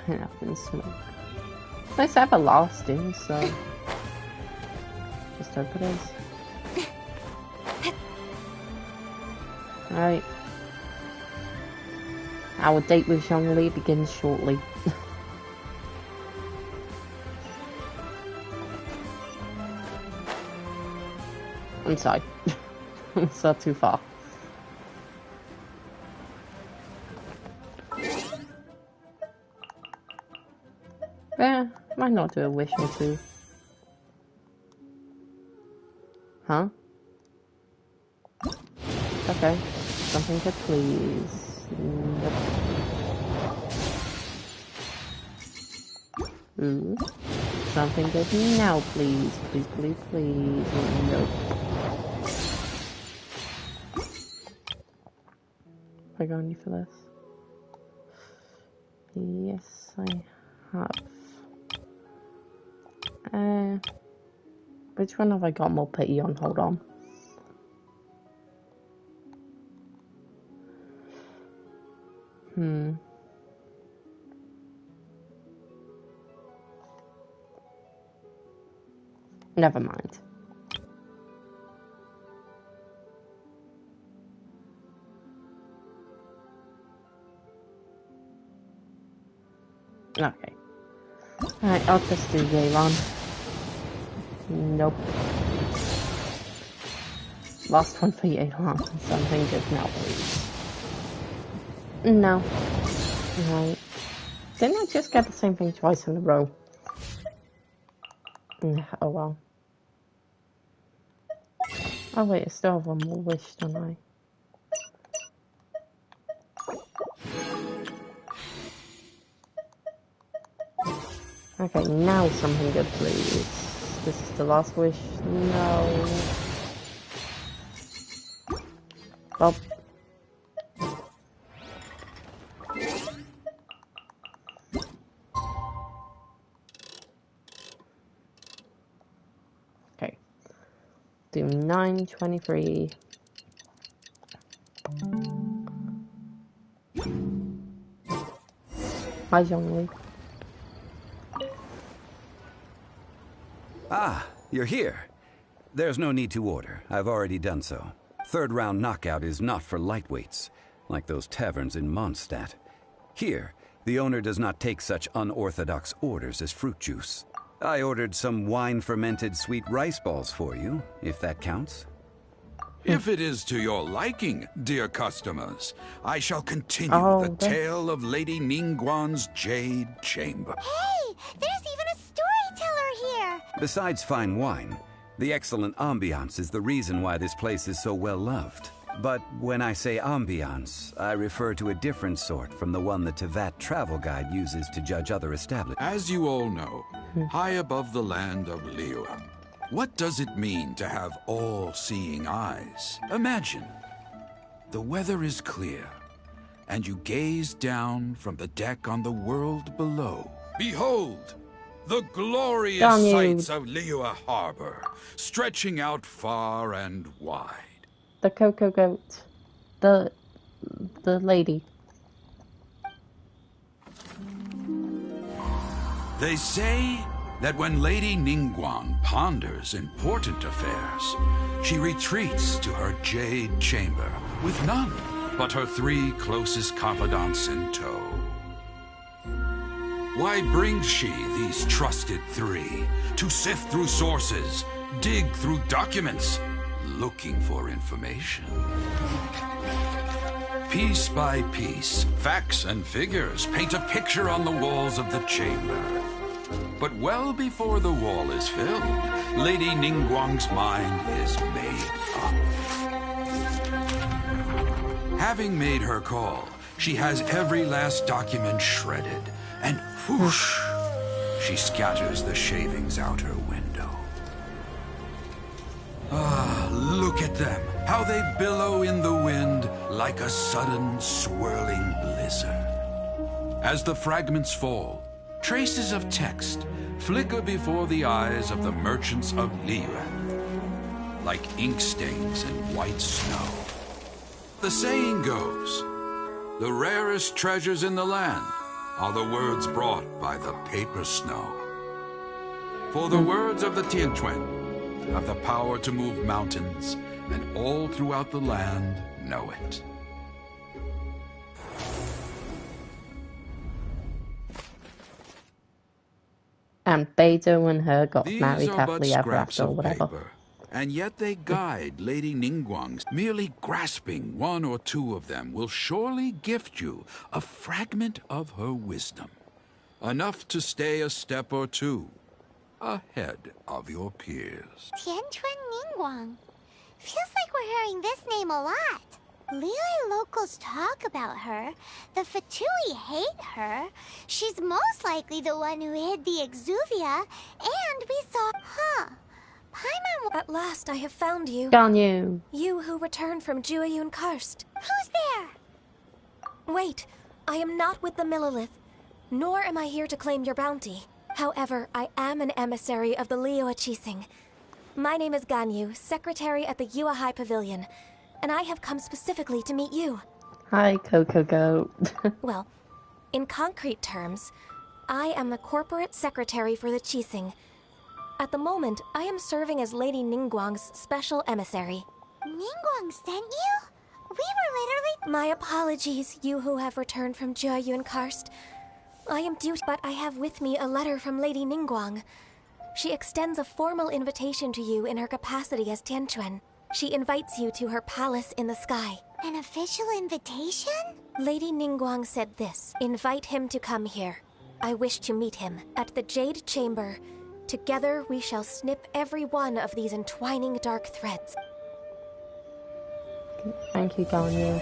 A: Captain Smoke. Nice to have a lasting, so just hope it is. Alright. Our date with Zhongli begins shortly. I'm sorry. It's not too far. Yeah, Can I not do a wish or two? Huh? Okay. Something good, please. Nope. Ooh. Something good now, please. Please, please, please. Nope. Am I going for this? Yes, I have. Which one have I got more pity on? Hold on. Never mind. Okay. Alright, I'll just do Yeron. Nope. Last one for Yeron. Something good now, please. No. Right. Didn't I just get the same thing twice in a row? Oh well. Oh wait, I still have one more wish, don't I? Okay, now something good, please. This is the last wish. No. Well. Okay. Do 923. Hi, Zhongli.
I: Ah, you're here. There's no need to order. I've already done so. Third round knockout is not for lightweights, like those taverns in Mondstadt. Here, the owner does not take such unorthodox orders as fruit juice. I ordered some wine-fermented sweet rice balls for you, if that counts.
P: If it is to your liking, dear customers, I shall continue the tale of Lady Ningguang's Jade Chamber.
F: Hey, there's even a storyteller here!
I: Besides fine wine, the excellent ambiance is the reason why this place is so well loved. But when I say ambiance, I refer to a different sort from the one the Tevat travel guide uses to judge other establishments.
P: As you all know, high above the land of Liyue, what does it mean to have all-seeing eyes? Imagine, the weather is clear, and you gaze down from the deck on the world below. Behold, the glorious sights of Liyue Harbor, stretching out far and wide.
A: The Cocoa Goat. The lady.
P: They say that when Lady Ningguang ponders important affairs, she retreats to her jade chamber with none but her 3 closest confidants in tow. Why brings she these trusted 3 to sift through sources, dig through documents, looking for information? Piece by piece, facts and figures paint a picture on the walls of the chamber. But well before the wall is filled, Lady Ningguang's mind is made up. Having made her call, she has every last document shredded, and whoosh, she scatters the shavings out her window. Ah, look at them, how they billow in the wind like a sudden swirling blizzard. As the fragments fall, traces of text flicker before the eyes of the merchants of Liyue, like ink stains in white snow. The saying goes, the rarest treasures in the land are the words brought by the paper snow. For the words of the Tianquan have the power to move mountains, and all throughout the land know it.
A: And Beidou and her got
P: These
A: married
P: are but
A: happily ever
P: scraps
A: after, or
P: of
A: whatever.
P: paper, and yet they guide Lady Ningguang's. Merely grasping 1 or 2 of them will surely gift you a fragment of her wisdom. enough to stay a step or two ahead of your peers.
F: Tianquan Ningguang. Feels like we're hearing this name a lot. Liyue locals talk about her. The Fatui hate her. She's most likely the one who hid the Exuvia. And we saw... Paimon...
E: At last I have found you.
A: Ganyu.
E: You who returned from Jueyun Karst.
F: Who's there?
E: Wait, I am not with the Millelith, nor am I here to claim your bounty. However, I am an emissary of the Liyue Qixing. My name is Ganyu, secretary at the Yuehai Pavilion, and I have come specifically to meet you.
A: Hi, Coco Goat.
E: Well, in concrete terms, I am the corporate secretary for the Qixing. At the moment, I am serving as Lady Ningguang's special emissary.
F: Ningguang sent you? We were literally...
E: My apologies, you who have returned from Jueyun Karst. I am due, but I have with me a letter from Lady Ningguang. She extends a formal invitation to you in her capacity as Tianquan. She invites you to her palace in the sky.
F: An official invitation?
E: Lady Ningguang said this. Invite him to come here. I wish to meet him at the Jade Chamber. Together we shall snip every one of these entwining dark threads.
A: Thank you, Ganyu.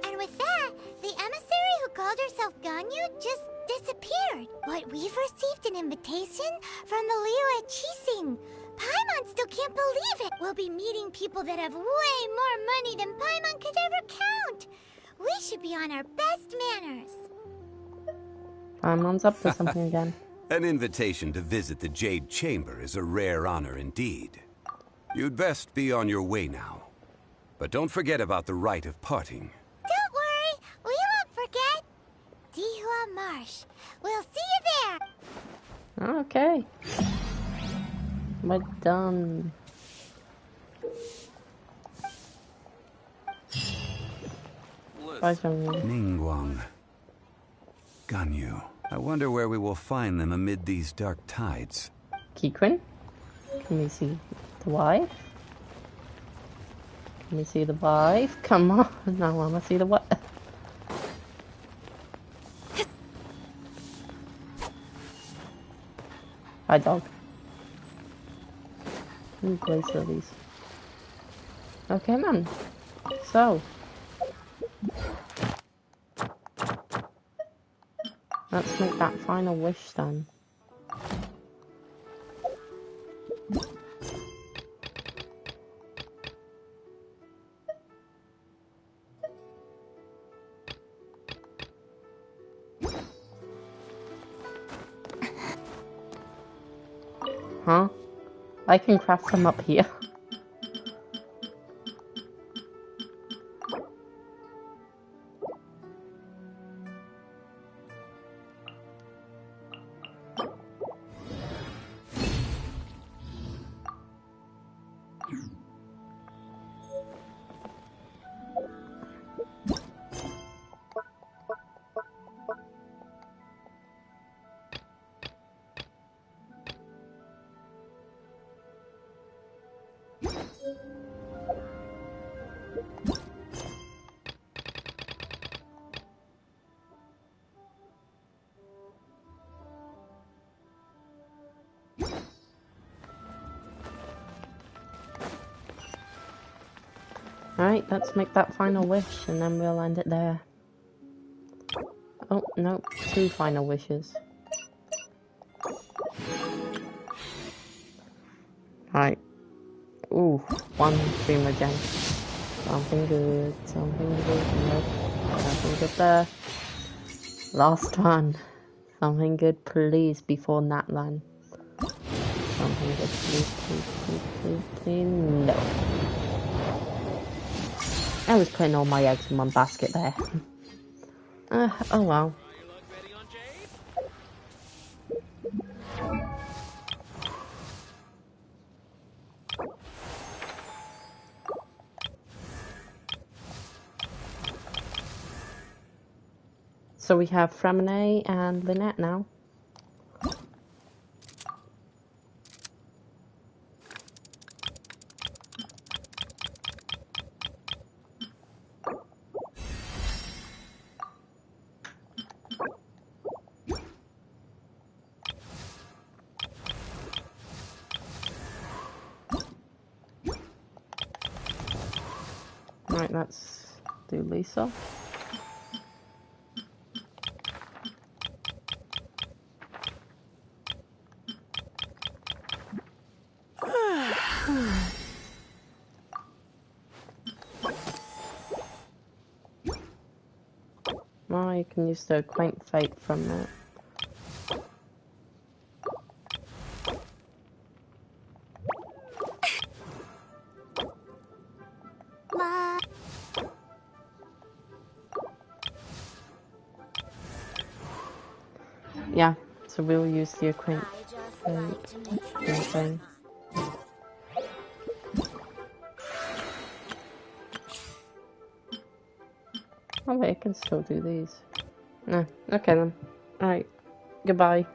F: And with that, the emissary who called herself Ganyu just disappeared. But we've received an invitation from the Liyue Qixing. Paimon still can't believe it. We'll be meeting people that have way more money than Paimon could ever count. We should be on our best manners.
A: Paimon's up to something again.
I: An invitation to visit the Jade Chamber is a rare honor indeed. You'd best be on your way now. But don't forget about the rite of parting.
F: Don't worry, we won't forget. Dihua Marsh. We'll see you there.
A: Okay. We're done. Bye, Zhongli.
I: Ningguang. Ganyu. I wonder where we will find them amid these dark tides.
A: Kikrin? Can we see the wife? Can we see the wife? Come on, I wanna see the wife. Hi, dog. Ooh, place lilies. Okay, man. So. Let's make that final wish then. Huh? I can craft them up here. Alright, let's make that final wish and then we'll end it there. Oh, no, 2 final wishes. Alright. Ooh, 1 Dreamer Gem. Something good, something good. Nope, nothing good there. Last one. Something good, please, before Natlan. Something good, please, please, please, please, please. No. I was putting all my eggs in one basket there. Oh well. So we have Fremine and Lynette now. Right, let's do Lisa. Well, you can use the quaint fate from that. Yeah, so we'll use the quaint thing. Oh wait, I can still do these. No, okay then. Alright, goodbye.